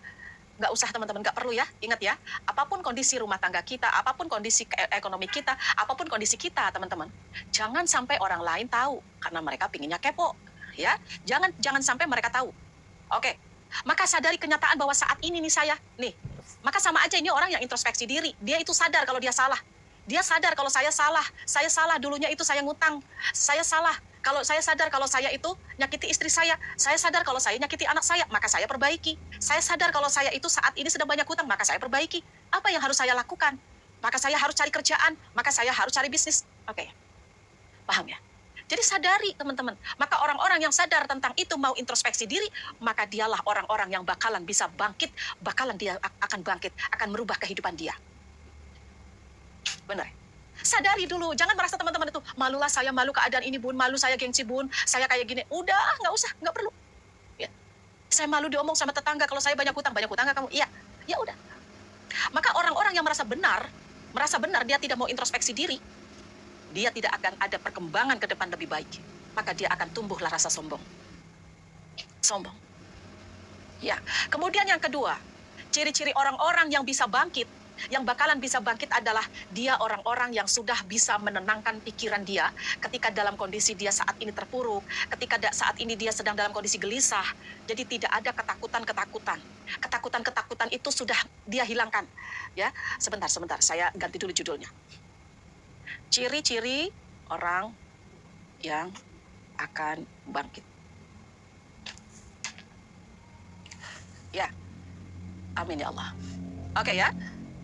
Enggak usah teman-teman, enggak perlu ya. Ingat ya, apapun kondisi rumah tangga kita, apapun kondisi ekonomi kita, apapun kondisi kita teman-teman, jangan sampai orang lain tahu, karena mereka pinginnya kepo. Ya, jangan sampai mereka tahu. Oke. Maka sadari kenyataan bahwa saat ini nih saya, nih. Maka sama aja ini orang yang introspeksi diri. Dia itu sadar kalau dia salah. Dia sadar kalau saya salah dulunya itu saya ngutang, saya salah. Kalau saya sadar kalau saya itu nyakiti istri saya sadar kalau saya nyakiti anak saya, maka saya perbaiki. Saya sadar kalau saya itu saat ini sedang banyak hutang, maka saya perbaiki. Apa yang harus saya lakukan? Maka saya harus cari kerjaan, maka saya harus cari bisnis. Oke, paham ya? Jadi sadari teman-teman, maka orang-orang yang sadar tentang itu mau introspeksi diri, maka dialah orang-orang yang bakalan bisa bangkit, dia akan bangkit, akan merubah kehidupan dia. Benar. Sadari dulu, jangan merasa teman-teman itu, malulah saya, malu keadaan ini bun, malu saya gengsi bun, saya kayak gini. Udah, nggak usah, nggak perlu. Ya. Saya malu diomong sama tetangga kalau saya banyak hutang nggak kamu? Iya, ya udah. Maka orang-orang yang merasa benar dia tidak mau introspeksi diri, dia tidak akan ada perkembangan ke depan lebih baik. Maka dia akan tumbuhlah rasa sombong. Sombong. Ya. Kemudian yang kedua, ciri-ciri orang-orang yang bisa bangkit, yang bakalan bisa bangkit adalah dia orang-orang yang sudah bisa menenangkan pikiran dia ketika dalam kondisi dia saat ini terpuruk, ketika saat ini dia sedang dalam kondisi gelisah. Jadi tidak ada ketakutan-ketakutan. Ketakutan-ketakutan itu sudah dia hilangkan. Ya, sebentar, saya ganti dulu judulnya. Ciri-ciri orang yang akan bangkit. Ya, amin ya Allah. Oke ya,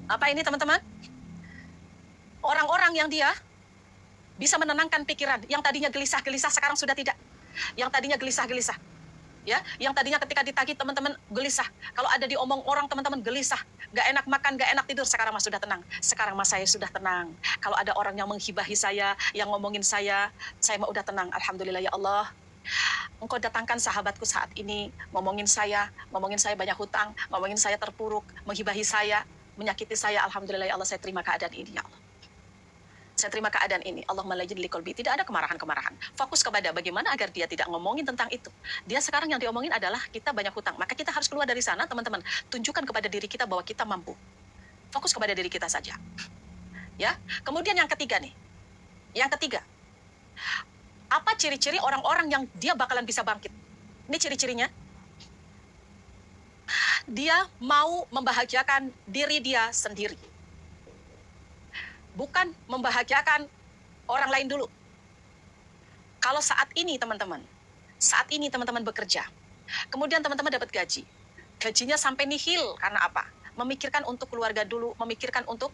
apa ini teman-teman? Orang-orang yang dia bisa menenangkan pikiran, yang tadinya gelisah-gelisah sekarang sudah tidak. Yang tadinya gelisah-gelisah. Ya, yang tadinya ketika ditagih teman-teman gelisah. Kalau ada diomong orang teman-teman gelisah. Gak enak makan, gak enak tidur, sekarang mas sudah tenang. Sekarang mas saya sudah tenang. Kalau ada orang yang menghibahi saya, yang ngomongin saya mah udah tenang. Alhamdulillah ya Allah. Engkau datangkan sahabatku saat ini, ngomongin saya banyak hutang, ngomongin saya terpuruk, menghibahi saya, menyakiti saya. Alhamdulillah ya Allah, saya terima keadaan ini ya Allah. Saya terima keadaan ini. Allahumma la yajid li qalbi. Tidak ada kemarahan-kemarahan. Fokus kepada bagaimana agar dia tidak ngomongin tentang itu. Dia sekarang yang diomongin adalah kita banyak hutang. Maka kita harus keluar dari sana, teman-teman. Tunjukkan kepada diri kita bahwa kita mampu. Fokus kepada diri kita saja. Ya. Kemudian yang ketiga nih. Yang ketiga. Apa ciri-ciri orang-orang yang dia bakalan bisa bangkit? Ini ciri-cirinya. Dia mau membahagiakan diri dia sendiri. Bukan membahagiakan orang lain dulu. Kalau saat ini teman-teman bekerja, kemudian teman-teman dapat gaji. Gajinya sampai nihil karena apa? Memikirkan untuk keluarga dulu, memikirkan untuk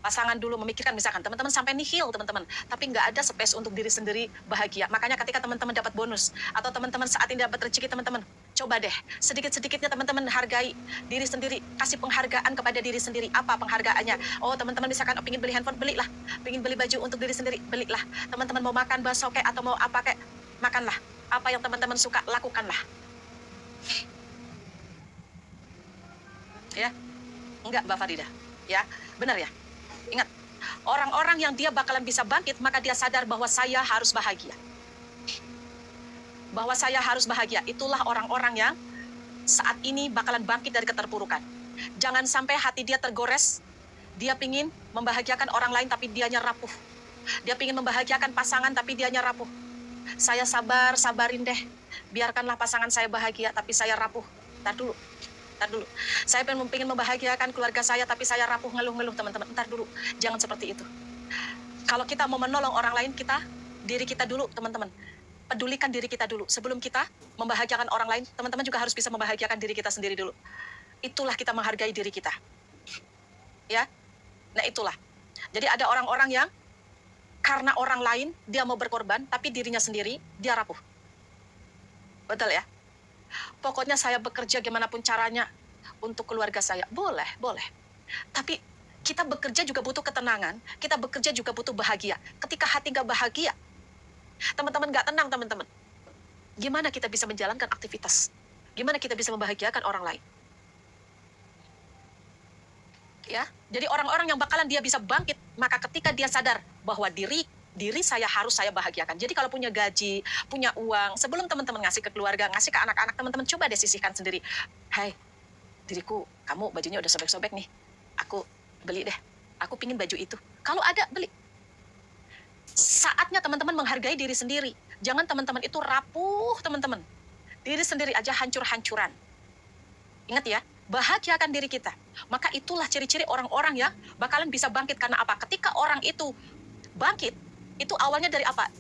pasangan dulu, memikirkan misalkan teman-teman sampai nihil teman-teman, tapi nggak ada space untuk diri sendiri bahagia. Makanya ketika teman-teman dapat bonus atau teman-teman saat ini dapat rezeki, teman-teman coba deh sedikit-sedikitnya teman-teman hargai diri sendiri, kasih penghargaan kepada diri sendiri. Apa penghargaannya? Oh teman-teman misalkan pingin beli handphone, belilah. Pingin beli baju untuk diri sendiri, belilah. Teman-teman mau makan bakso kayak atau mau apa kayak, makanlah. Apa yang teman-teman suka, lakukanlah. Ya, enggak Mbak Farida? Ya, benar ya? Ingat, orang-orang yang dia bakalan bisa bangkit, maka dia sadar bahwa saya harus bahagia. Bahwa saya harus bahagia. Itulah orang-orang yang saat ini bakalan bangkit dari keterpurukan. Jangan sampai hati dia tergores. Dia pingin membahagiakan orang lain tapi dianya rapuh. Dia pingin membahagiakan pasangan tapi dianya rapuh. Saya sabarin deh. Biarkanlah pasangan saya bahagia tapi saya rapuh. Ntar dulu. Saya pengen membahagiakan keluarga saya, tapi saya rapuh, ngeluh-ngeluh teman-teman. Ntar dulu, jangan seperti itu. Kalau kita mau menolong orang lain, diri kita dulu teman-teman. Pedulikan diri kita dulu. Sebelum kita membahagiakan orang lain, teman-teman juga harus bisa membahagiakan diri kita sendiri dulu. Itulah kita menghargai diri kita. Ya, nah itulah. Jadi ada orang-orang yang karena orang lain, dia mau berkorban, tapi dirinya sendiri, dia rapuh. Betul ya? Pokoknya saya bekerja gimana pun caranya untuk keluarga saya. Boleh. Tapi kita bekerja juga butuh ketenangan. Kita bekerja juga butuh bahagia. Ketika hati gak bahagia, teman-teman gak tenang teman-teman. Gimana kita bisa menjalankan aktivitas? Gimana kita bisa membahagiakan orang lain? Ya, jadi orang-orang yang bakalan dia bisa bangkit, maka ketika dia sadar bahwa diri saya harus saya bahagiakan. Jadi kalau punya gaji, punya uang, sebelum teman-teman ngasih ke keluarga, ngasih ke anak-anak, teman-teman coba deh sisihkan sendiri. Hai, diriku, kamu bajunya udah sobek-sobek nih. Aku beli deh. Aku pingin baju itu. Kalau ada, beli. Saatnya teman-teman menghargai diri sendiri. Jangan teman-teman itu rapuh, teman-teman. Diri sendiri aja hancur-hancuran. Ingat ya, bahagiakan diri kita. Maka itulah ciri-ciri orang-orang yang bakalan bisa bangkit. Karena apa? Ketika orang itu bangkit, itu awalnya dari apa?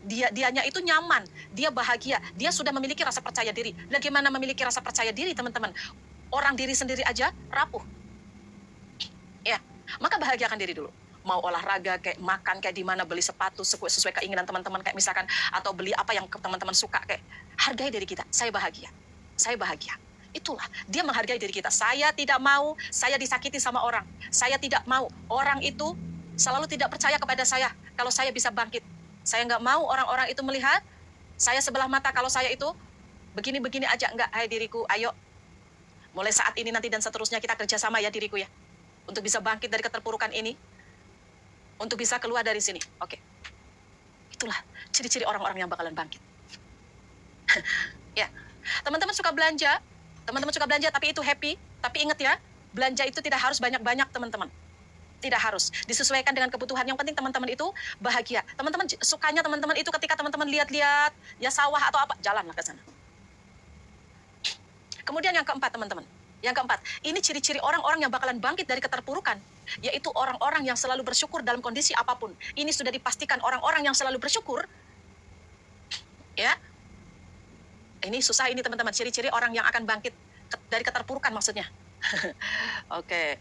Dianya itu nyaman, dia bahagia, dia sudah memiliki rasa percaya diri. Bagaimana memiliki rasa percaya diri, teman-teman? Orang diri sendiri aja rapuh. Ya, maka bahagiakan diri dulu. Mau olahraga, kayak makan, kayak di mana, beli sepatu sesuai keinginan teman-teman, kayak misalkan, atau beli apa yang teman-teman suka, kayak hargai diri kita. Saya bahagia, saya bahagia. Itulah, dia menghargai diri kita. Saya tidak mau saya disakiti sama orang. Saya tidak mau orang itu selalu tidak percaya kepada saya kalau saya bisa bangkit. Saya nggak mau orang-orang itu melihat saya sebelah mata kalau saya itu begini-begini aja. Enggak, hai diriku, ayo. Mulai saat ini nanti dan seterusnya kita kerjasama ya diriku ya. Untuk bisa bangkit dari keterpurukan ini. Untuk bisa keluar dari sini. Oke. Itulah ciri-ciri orang-orang yang bakalan bangkit. Ya, teman-teman suka belanja. Teman-teman suka belanja tapi itu happy. Tapi ingat ya, belanja itu tidak harus banyak-banyak teman-teman. Tidak harus. Disesuaikan dengan kebutuhan. Yang penting teman-teman itu bahagia. Teman-teman sukanya teman-teman itu ketika teman-teman lihat-lihat ya sawah atau apa, jalanlah ke sana. Kemudian yang keempat teman-teman. Yang keempat, ini ciri-ciri orang-orang yang bakalan bangkit dari keterpurukan. Yaitu orang-orang yang selalu bersyukur dalam kondisi apapun. Ini sudah dipastikan orang-orang yang selalu bersyukur. Ya. Ini susah ini teman-teman. Ciri-ciri orang yang akan bangkit dari keterpurukan maksudnya. Oke.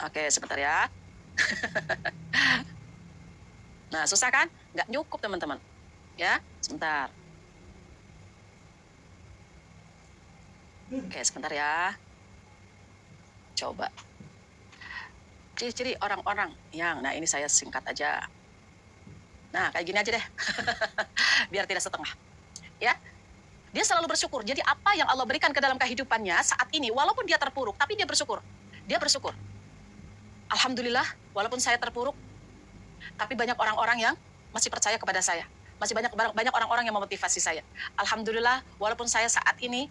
Oke, sebentar ya. Nah, susah kan? Nggak nyukup teman-teman. Ya, sebentar. Oke, sebentar ya. Coba. Ciri-ciri orang-orang yang, nah ini saya singkat aja. Nah, kayak gini aja deh. Biar tidak setengah. Ya, dia selalu bersyukur. Jadi apa yang Allah berikan ke dalam kehidupannya saat ini, walaupun dia terpuruk, tapi dia bersyukur. Dia bersyukur. Alhamdulillah, walaupun saya terpuruk, tapi banyak orang-orang yang masih percaya kepada saya. Masih banyak orang-orang yang memotivasi saya. Alhamdulillah, walaupun saya saat ini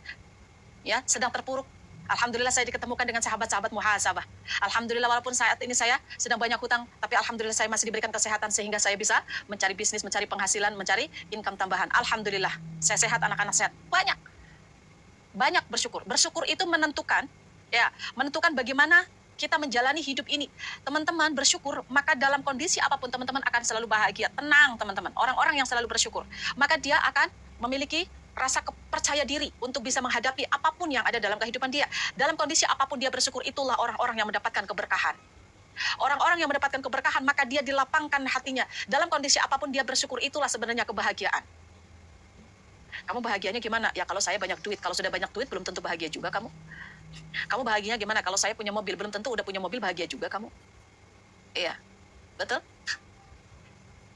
ya sedang terpuruk, alhamdulillah saya diketemukan dengan sahabat-sahabat muhasabah. Alhamdulillah walaupun saat ini saya sedang banyak hutang, tapi alhamdulillah saya masih diberikan kesehatan sehingga saya bisa mencari bisnis, mencari penghasilan, mencari income tambahan. Alhamdulillah, saya sehat, anak-anak sehat. Banyak bersyukur. Bersyukur itu menentukan bagaimana kita menjalani hidup ini. Teman-teman bersyukur, maka dalam kondisi apapun teman-teman akan selalu bahagia. Tenang teman-teman, orang-orang yang selalu bersyukur, maka dia akan memiliki rasa percaya diri untuk bisa menghadapi apapun yang ada dalam kehidupan dia. Dalam kondisi apapun dia bersyukur, itulah orang-orang yang mendapatkan keberkahan. Orang-orang yang mendapatkan keberkahan, maka dia dilapangkan hatinya. Dalam kondisi apapun dia bersyukur, itulah sebenarnya kebahagiaan. Kamu bahagianya gimana? Ya kalau saya banyak duit. Kalau sudah banyak duit, belum tentu bahagia juga kamu. Kamu bahagianya gimana? Kalau saya punya mobil, belum tentu udah punya mobil bahagia juga kamu. Iya, betul?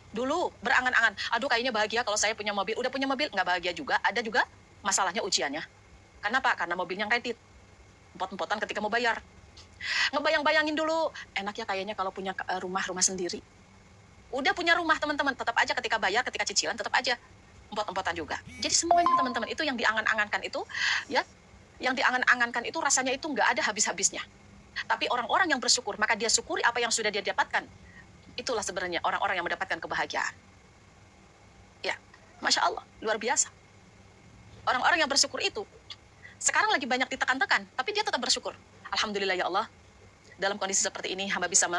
Dulu berangan-angan, aduh kayaknya bahagia kalau saya punya mobil. Udah punya mobil, nggak bahagia juga. Ada juga masalahnya ujiannya. Kenapa? Karena mobilnya kredit. Empot-empotan ketika mau bayar. Ngebayang-bayangin dulu, enaknya kayaknya kalau punya rumah sendiri. Udah punya rumah teman-teman, tetap aja ketika bayar, ketika cicilan, tetap aja empot-empotan juga. Jadi semuanya teman-teman, itu yang diangan-angankan itu, ya, yang diangan-angankan itu rasanya itu nggak ada habis-habisnya. Tapi orang-orang yang bersyukur, maka dia syukuri apa yang sudah dia dapatkan. Itulah sebenarnya orang-orang yang mendapatkan kebahagiaan. Ya, Masya Allah, luar biasa. Orang-orang yang bersyukur itu, sekarang lagi banyak ditekan-tekan, tapi dia tetap bersyukur. Alhamdulillah ya Allah, dalam kondisi seperti ini, hamba bisa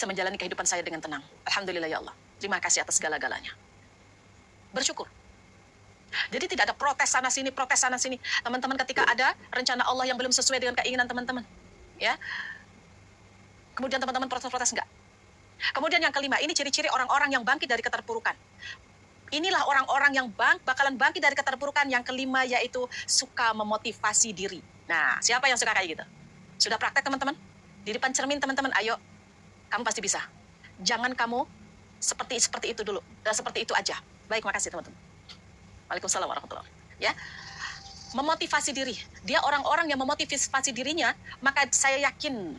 menjalani kehidupan saya dengan tenang. Alhamdulillah ya Allah, terima kasih atas segala-galanya. Bersyukur. Jadi tidak ada protes sana sini, teman-teman. Ketika ada rencana Allah yang belum sesuai dengan keinginan teman-teman, ya, kemudian teman-teman protes-protes enggak. Kemudian yang kelima, ini ciri-ciri orang-orang yang bangkit dari keterpurukan. Inilah orang-orang yang bakalan bangkit dari keterpurukan. Yang kelima yaitu suka memotivasi diri. Nah, siapa yang suka kayak gitu? Sudah praktek teman-teman? Di depan cermin teman-teman, ayo, kamu pasti bisa. Jangan kamu seperti itu dulu, dan seperti itu aja. Baik, makasih teman-teman. Waalaikumsalam warahmatullahi wabarakatuh. Ya, memotivasi diri. Dia orang-orang yang memotivasi dirinya, maka saya yakin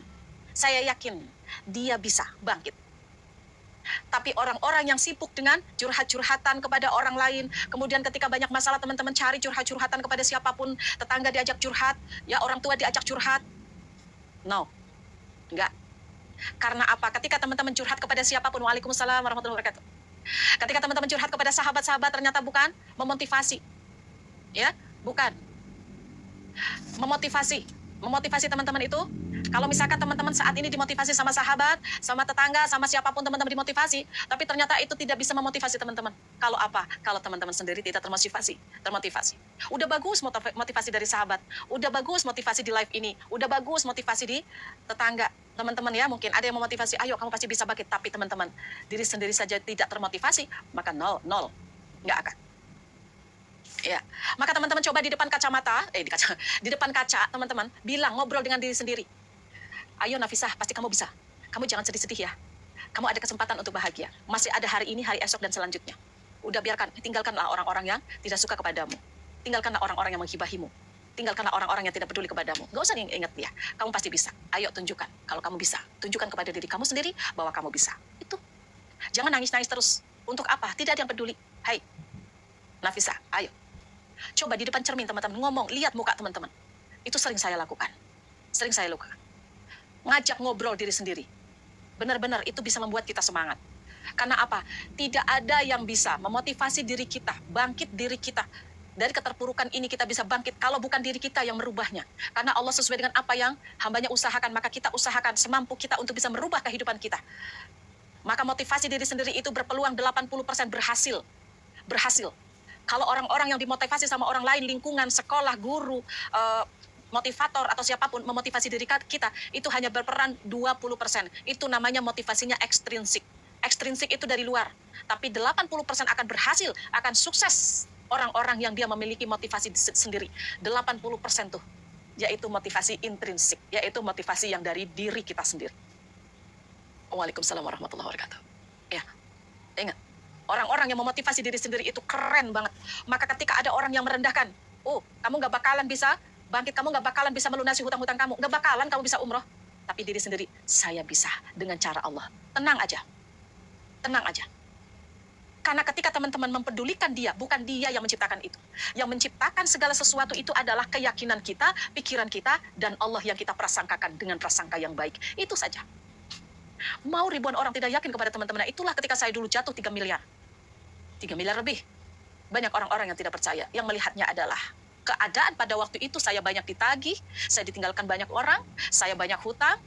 dia bisa bangkit. Tapi orang-orang yang sibuk dengan curhat-curhatan kepada orang lain, kemudian ketika banyak masalah teman-teman cari curhat-curhatan kepada siapapun, tetangga diajak curhat, ya orang tua diajak curhat. No, enggak. Karena apa? Ketika teman-teman curhat kepada siapapun, waalaikumsalam warahmatullahi wabarakatuh. Ketika teman-teman curhat kepada sahabat-sahabat, ternyata bukan memotivasi. Ya, bukan. Memotivasi teman-teman itu, kalau misalkan teman-teman saat ini dimotivasi sama sahabat, sama tetangga, sama siapapun teman-teman dimotivasi, tapi ternyata itu tidak bisa memotivasi teman-teman. Kalau apa? Kalau teman-teman sendiri tidak termotivasi. Udah bagus motivasi dari sahabat, udah bagus motivasi di live ini, udah bagus motivasi di tetangga. Teman-teman ya, mungkin ada yang memotivasi, ayo kamu pasti bisa bangkit, tapi teman-teman, diri sendiri saja tidak termotivasi, maka nol, nggak akan. Ya, maka teman-teman coba di depan di depan kaca, teman-teman bilang, ngobrol dengan diri sendiri. Ayo Nafisah, pasti kamu bisa. Kamu jangan sedih-sedih ya. Kamu ada kesempatan untuk bahagia. Masih ada hari ini, hari esok, dan selanjutnya. Udah tinggalkanlah orang-orang yang tidak suka kepadamu. Tinggalkanlah orang-orang yang menghibahimu. Tinggalkanlah orang-orang yang tidak peduli kepadamu. Gak usah ingat dia. Kamu pasti bisa. Ayo tunjukkan kalau kamu bisa. Tunjukkan kepada diri kamu sendiri bahwa kamu bisa. Itu. Jangan nangis-nangis terus. Untuk apa? Tidak ada yang peduli. Hai, Nafisah, ayo. Coba di depan cermin teman-teman ngomong, lihat muka teman-teman. Itu sering saya lakukan. Ngajak ngobrol diri sendiri. Benar-benar itu bisa membuat kita semangat. Karena apa? Tidak ada yang bisa memotivasi diri kita, bangkit diri kita. Dari keterpurukan ini kita bisa bangkit kalau bukan diri kita yang merubahnya. Karena Allah sesuai dengan apa yang hambanya usahakan, maka kita usahakan semampu kita untuk bisa merubah kehidupan kita. Maka motivasi diri sendiri itu berpeluang 80% berhasil. Kalau orang-orang yang dimotivasi sama orang lain, lingkungan, sekolah, guru, motivator atau siapapun memotivasi diri kita, itu hanya berperan 20%. Itu namanya motivasinya ekstrinsik. Ekstrinsik itu dari luar. Tapi 80% akan berhasil, akan sukses orang-orang yang dia memiliki motivasi sendiri. 80% tuh, yaitu motivasi intrinsik, yaitu motivasi yang dari diri kita sendiri. Waalaikumsalam warahmatullahi wabarakatuh. Ya, ingat. Orang-orang yang memotivasi diri sendiri itu keren banget. Maka ketika ada orang yang merendahkan, oh, kamu gak bakalan bisa bangkit, kamu gak bakalan bisa melunasi hutang-hutang kamu, gak bakalan kamu bisa umroh. Tapi diri sendiri, saya bisa dengan cara Allah. Tenang aja. Karena ketika teman-teman mempedulikan dia, bukan dia yang menciptakan itu. Yang menciptakan segala sesuatu itu adalah keyakinan kita, pikiran kita, dan Allah yang kita prasangkakan dengan prasangka yang baik. Itu saja. Mau ribuan orang tidak yakin kepada teman-teman. Itulah ketika saya dulu jatuh 3 miliar. 3 miliar lebih. Banyak orang-orang yang tidak percaya. Yang melihatnya adalah keadaan pada waktu itu saya banyak ditagih, saya ditinggalkan banyak orang, saya banyak hutang.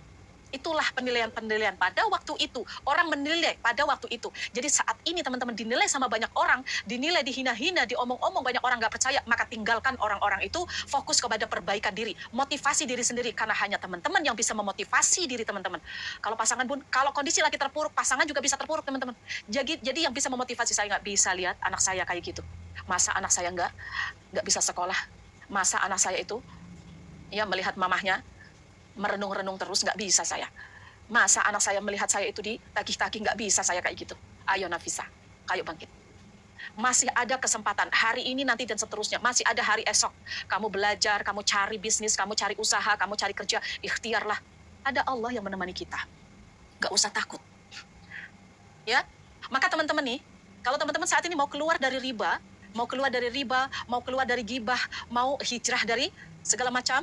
Itulah penilaian-penilaian pada waktu itu. Orang menilai pada waktu itu. Jadi saat ini teman-teman dinilai sama banyak orang, dinilai dihina-hina, diomong-omong, banyak orang nggak percaya, maka tinggalkan orang-orang itu, fokus kepada perbaikan diri, motivasi diri sendiri, karena hanya teman-teman yang bisa memotivasi diri teman-teman. Kalau pasangan pun, kalau kondisi lagi terpuruk, pasangan juga bisa terpuruk teman-teman. Jadi yang bisa memotivasi, saya nggak bisa lihat anak saya kayak gitu. Masa anak saya nggak bisa sekolah? Masa anak saya itu ya melihat mamahnya merenung-renung terus, nggak bisa saya. Masa anak saya melihat saya itu ditagih-tagih, nggak bisa saya kayak gitu. Ayo Nafisah, ayo bangkit. Masih ada kesempatan, hari ini, nanti, dan seterusnya. Masih ada hari esok. Kamu belajar, kamu cari bisnis, kamu cari usaha, kamu cari kerja, ikhtiarlah. Ada Allah yang menemani kita. Nggak usah takut. Ya, maka teman-teman nih, kalau teman-teman saat ini mau keluar dari riba, mau keluar dari gibah, mau hijrah dari segala macam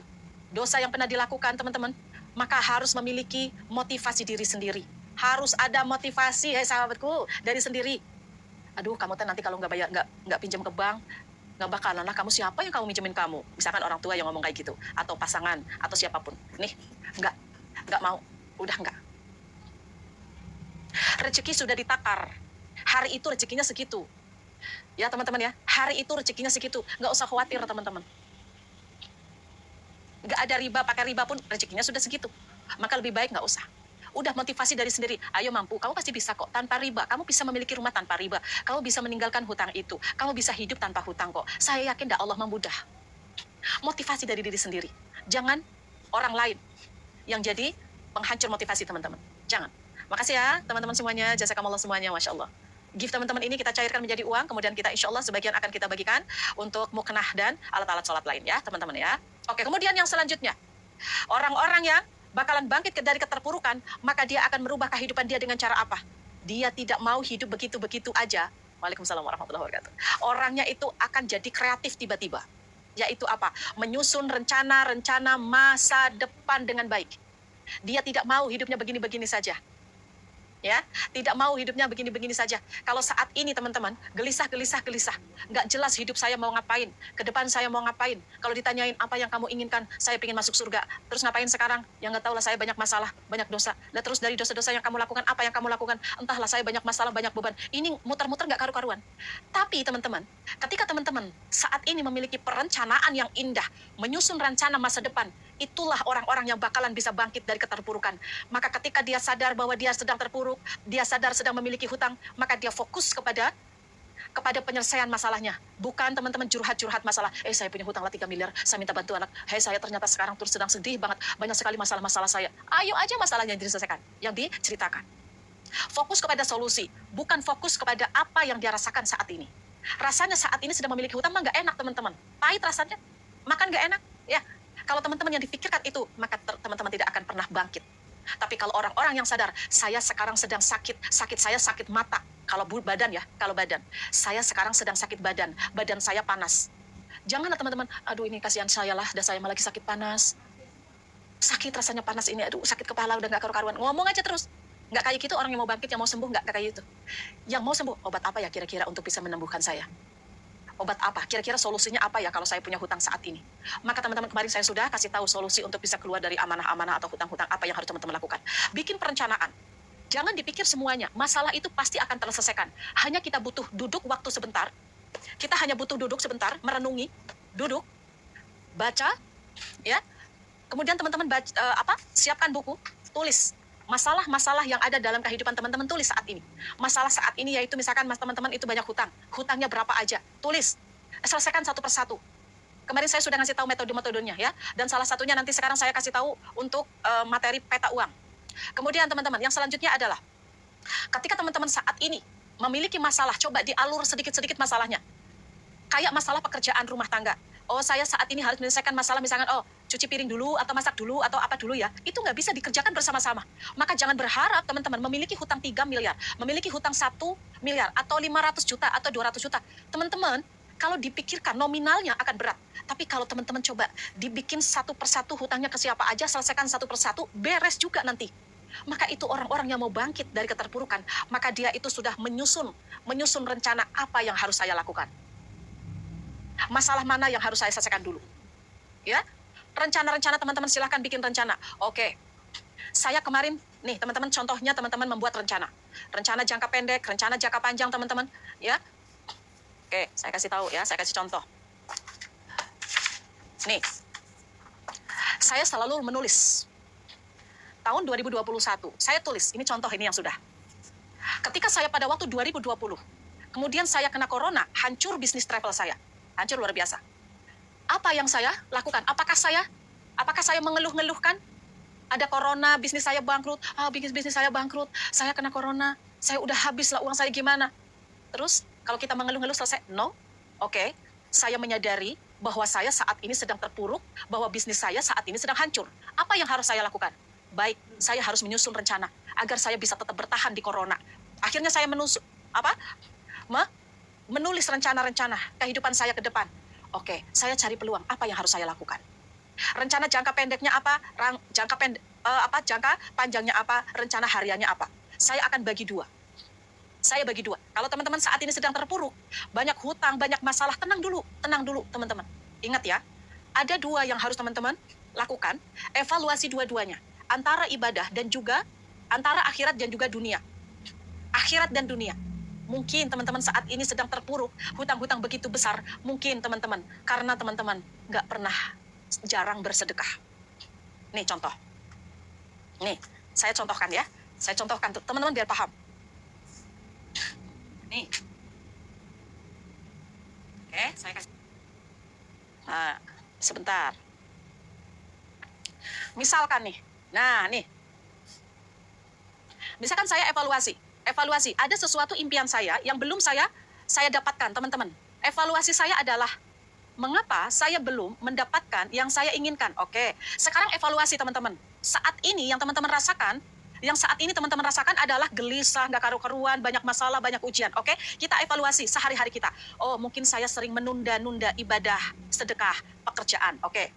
dosa yang pernah dilakukan teman-teman, maka harus memiliki motivasi diri sendiri. Harus ada motivasi, sahabatku, dari sendiri. Aduh, kamu nanti kalau nggak pinjam ke bank, nggak bakalan lah. Kamu siapa yang kamu minjemin kamu? Misalkan orang tua yang ngomong kayak gitu, atau pasangan, atau siapapun. Nih, nggak mau, udah nggak. Rezeki sudah ditakar. Hari itu rezekinya segitu. Ya teman-teman ya, hari itu rezekinya segitu. Nggak usah khawatir teman-teman. Nggak ada riba, pakai riba pun rezekinya sudah segitu. Maka lebih baik nggak usah. Udah motivasi dari sendiri. Ayo mampu, kamu pasti bisa kok tanpa riba. Kamu bisa memiliki rumah tanpa riba. Kamu bisa meninggalkan hutang itu. Kamu bisa hidup tanpa hutang kok. Saya yakin dah Allah memudah. Motivasi dari diri sendiri. Jangan orang lain yang jadi penghancur motivasi teman-teman. Jangan. Makasih ya teman-teman semuanya. Jazakumullah semuanya, Masya Allah. Gift teman-teman ini kita cairkan menjadi uang, kemudian kita insya Allah sebagian akan kita bagikan untuk muknah dan alat-alat sholat lain ya teman-teman ya. Oke, kemudian yang selanjutnya, orang-orang yang bakalan bangkit dari keterpurukan, maka dia akan merubah kehidupan dia dengan cara apa? Dia tidak mau hidup begitu-begitu aja. Waalaikumsalam warahmatullahi wabarakatuh. Orangnya itu akan jadi kreatif tiba-tiba. Yaitu apa? Menyusun rencana-rencana masa depan dengan baik. Dia tidak mau hidupnya begini-begini saja. Ya, tidak mau hidupnya begini-begini saja. Kalau saat ini teman-teman, gelisah, nggak jelas hidup saya mau ngapain, ke depan saya mau ngapain. Kalau ditanyain apa yang kamu inginkan, saya ingin masuk surga. Terus ngapain sekarang? Yang nggak tahu lah, saya banyak masalah, banyak dosa. Dan terus dari dosa-dosa yang kamu lakukan, apa yang kamu lakukan? Entahlah, saya banyak masalah, banyak beban. Ini muter-muter nggak karu-karuan. Tapi teman-teman, ketika teman-teman saat ini memiliki perencanaan yang indah, menyusun rencana masa depan, itulah orang-orang yang bakalan bisa bangkit dari keterpurukan. Maka ketika dia sadar bahwa dia sedang terpuruk, dia sadar sedang memiliki hutang, maka dia fokus kepada penyelesaian masalahnya. Bukan teman-teman curhat-curhat masalah, saya punya hutang lah 3 miliar, saya minta bantu anak, saya ternyata sekarang terus sedang sedih banget, banyak sekali masalah-masalah saya. Ayo aja masalahnya yang diselesaikan, yang diceritakan. Fokus kepada solusi, bukan fokus kepada apa yang dia rasakan saat ini. Rasanya saat ini sedang memiliki hutang, mah nggak enak teman-teman. Pahit rasanya, makan nggak enak. Ya, kalau teman-teman yang dipikirkan itu, maka teman-teman tidak akan pernah bangkit. Tapi kalau orang-orang yang sadar, saya sekarang sedang sakit saya sakit mata. Kalau badan ya, kalau badan. Saya sekarang sedang sakit badan saya panas. Janganlah teman-teman, aduh ini kasihan saya lah, dan saya malah lagi sakit panas. Sakit rasanya panas ini, aduh sakit kepala, udah gak karu-karuan. Ngomong aja terus. Nggak kayak gitu orang yang mau bangkit, yang mau sembuh, nggak kayak gitu. Yang mau sembuh, obat apa ya kira-kira untuk bisa menyembuhkan saya? Obat apa? Kira-kira solusinya apa ya kalau saya punya hutang saat ini? Maka teman-teman kemarin saya sudah kasih tahu solusi untuk bisa keluar dari amanah-amanah atau hutang-hutang apa yang harus teman-teman lakukan. Bikin perencanaan. Jangan dipikir semuanya. Masalah itu pasti akan terselesaikan. Hanya kita butuh duduk waktu sebentar. Kita hanya butuh duduk sebentar, merenungi, duduk, baca, ya. Kemudian teman-teman siapkan buku, tulis masalah-masalah yang ada dalam kehidupan teman-teman, tulis saat ini. Masalah saat ini yaitu misalkan teman-teman itu banyak hutang. Hutangnya berapa aja? Tulis. Selesaikan satu persatu. Kemarin saya sudah ngasih tahu metode-metodenya ya. Dan salah satunya nanti sekarang saya kasih tahu untuk materi peta uang. Kemudian teman-teman, yang selanjutnya adalah ketika teman-teman saat ini memiliki masalah, coba dialur sedikit-sedikit masalahnya. Kayak masalah pekerjaan rumah tangga. Oh, saya saat ini harus menyelesaikan masalah misalkan, cuci piring dulu, atau masak dulu, atau apa dulu ya. Itu nggak bisa dikerjakan bersama-sama. Maka jangan berharap teman-teman memiliki hutang 3 miliar, memiliki hutang 1 miliar, atau 500 juta, atau 200 juta. Teman-teman, kalau dipikirkan nominalnya akan berat. Tapi kalau teman-teman coba dibikin satu persatu hutangnya ke siapa aja, selesaikan satu persatu, beres juga nanti. Maka itu orang-orang yang mau bangkit dari keterpurukan, maka dia itu sudah menyusun rencana apa yang harus saya lakukan. Masalah mana yang harus saya selesaikan dulu. Ya, rencana-rencana teman-teman silahkan bikin rencana. Oke, saya kemarin, nih teman-teman contohnya teman-teman membuat rencana. Rencana jangka pendek, rencana jangka panjang teman-teman. Ya, oke, saya kasih tahu ya, saya kasih contoh. Nih, saya selalu menulis. Tahun 2021, saya tulis, ini contoh ini yang sudah. Ketika saya pada waktu 2020, kemudian saya kena corona, hancur bisnis travel saya. Hancur luar biasa. Apa yang saya lakukan? Apakah saya mengeluh-ngeluhkan? Ada corona, bisnis saya bangkrut. Bisnis saya bangkrut. Saya kena corona. Saya udah habis lah uang saya gimana? Terus, kalau kita mengeluh-ngeluh selesai? No. Oke. Saya menyadari bahwa saya saat ini sedang terpuruk, bahwa bisnis saya saat ini sedang hancur. Apa yang harus saya lakukan? Baik, saya harus menyusun rencana agar saya bisa tetap bertahan di corona. Akhirnya saya menulis rencana-rencana kehidupan saya ke depan. Oke, saya cari peluang. Apa yang harus saya lakukan? Rencana jangka pendeknya apa? Jangka panjangnya apa? Rencana hariannya apa? Saya akan bagi dua. Kalau teman-teman saat ini sedang terpuruk, banyak hutang, banyak masalah, tenang dulu teman-teman. Ingat ya, ada dua yang harus teman-teman lakukan, evaluasi dua-duanya. Antara ibadah dan juga, antara akhirat dan juga dunia. Akhirat dan dunia. Mungkin teman-teman saat ini sedang terpuruk, hutang-hutang begitu besar, mungkin teman-teman, karena teman-teman jarang bersedekah. Nih contoh. Nih, saya contohkan ya. Saya contohkan, teman-teman biar paham. Nih. Oke, saya kasih. Nah, sebentar. Misalkan nih. Nah, nih. Misalkan saya evaluasi, ada sesuatu impian saya yang belum saya dapatkan, teman-teman. Evaluasi saya adalah, mengapa saya belum mendapatkan yang saya inginkan? Oke, sekarang evaluasi teman-teman. Saat ini yang teman-teman rasakan, adalah gelisah, nggak karu-karuan, banyak masalah, banyak ujian. Oke, kita evaluasi sehari-hari kita. Oh, mungkin saya sering menunda-nunda ibadah, sedekah, pekerjaan. Oke,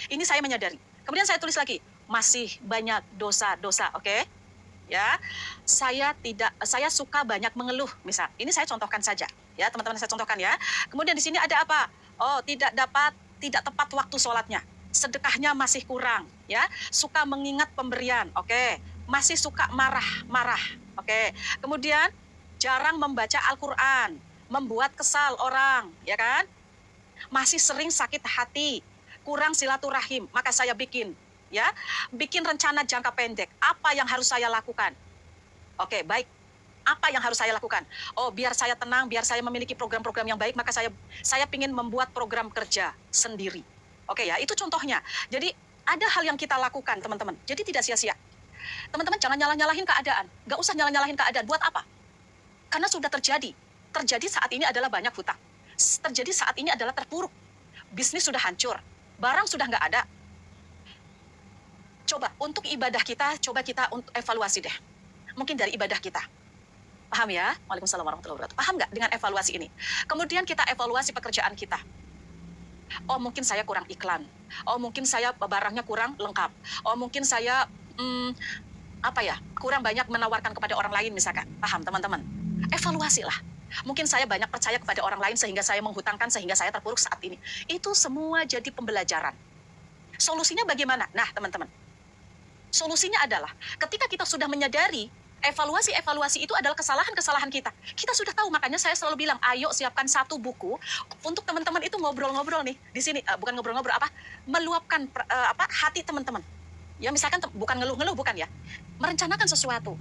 ini saya menyadari. Kemudian saya tulis lagi, masih banyak dosa-dosa, oke? Ya, saya suka banyak mengeluh, misal. Ini saya contohkan saja, ya teman-teman, saya contohkan ya. Kemudian di sini ada apa? Oh, tidak tepat waktu sholatnya. Sedekahnya masih kurang, ya. Suka mengingat pemberian, oke. Masih suka marah-marah, oke. Kemudian jarang membaca Al-Quran, membuat kesal orang, ya kan? Masih sering sakit hati, kurang silaturahim, maka saya bikin rencana jangka pendek. Apa yang harus saya lakukan? Oke, baik. Apa yang harus saya lakukan? Oh, biar saya tenang, biar saya memiliki program-program yang baik, maka saya ingin membuat program kerja sendiri. Oke ya, itu contohnya. Jadi ada hal yang kita lakukan, teman-teman. Jadi tidak sia-sia. Teman-teman jangan nyalah-nyalahin keadaan. Nggak usah nyalah-nyalahin keadaan. Buat apa? Karena sudah terjadi. Terjadi saat ini adalah banyak hutang. Terjadi saat ini adalah terpuruk. Bisnis sudah hancur. Barang sudah nggak ada. Coba untuk ibadah kita, coba kita untuk evaluasi deh. Mungkin dari ibadah kita. Paham ya? Waalaikumsalam warahmatullahi wabarakatuh. Paham nggak dengan evaluasi ini? Kemudian kita evaluasi pekerjaan kita. Oh, mungkin saya kurang iklan. Oh, mungkin saya barangnya kurang lengkap. Oh, mungkin saya kurang banyak menawarkan kepada orang lain misalkan. Paham, teman-teman? Evaluasilah. Mungkin saya banyak percaya kepada orang lain sehingga saya menghutangkan, sehingga saya terpuruk saat ini. Itu semua jadi pembelajaran. Solusinya bagaimana? Nah, teman-teman. Solusinya adalah ketika kita sudah menyadari evaluasi itu adalah kesalahan-kesalahan kita. Kita sudah tahu, makanya saya selalu bilang, ayo siapkan satu buku untuk teman-teman itu ngobrol-ngobrol nih di sini, bukan ngobrol-ngobrol meluapkan hati teman-teman. Ya misalkan bukan ngeluh-ngeluh, bukan ya. Merencanakan sesuatu.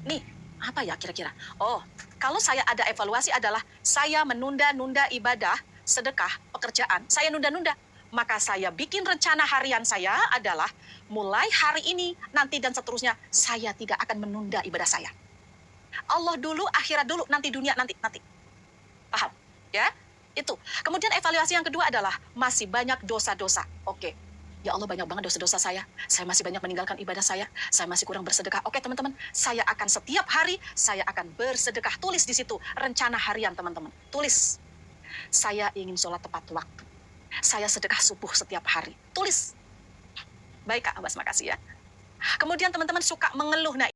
Nih, apa ya kira-kira? Oh, kalau saya ada evaluasi adalah saya menunda-nunda ibadah, sedekah, pekerjaan, saya nunda-nunda. Maka saya bikin rencana harian saya adalah mulai hari ini, nanti dan seterusnya, saya tidak akan menunda ibadah saya. Allah dulu, akhirat dulu, nanti dunia, nanti. Paham? Ya? Itu. Kemudian evaluasi yang kedua adalah masih banyak dosa-dosa. Oke. Ya Allah, banyak banget dosa-dosa saya. Saya masih banyak meninggalkan ibadah saya masih kurang bersedekah. Oke, teman-teman, saya akan setiap hari, saya akan bersedekah. Tulis di situ, rencana harian, teman-teman. Tulis. Saya ingin sholat tepat waktu. Saya sedekah subuh setiap hari. Tulis. Baik, Kak Abbas, makasih ya. Kemudian teman-teman suka mengeluh. Nah,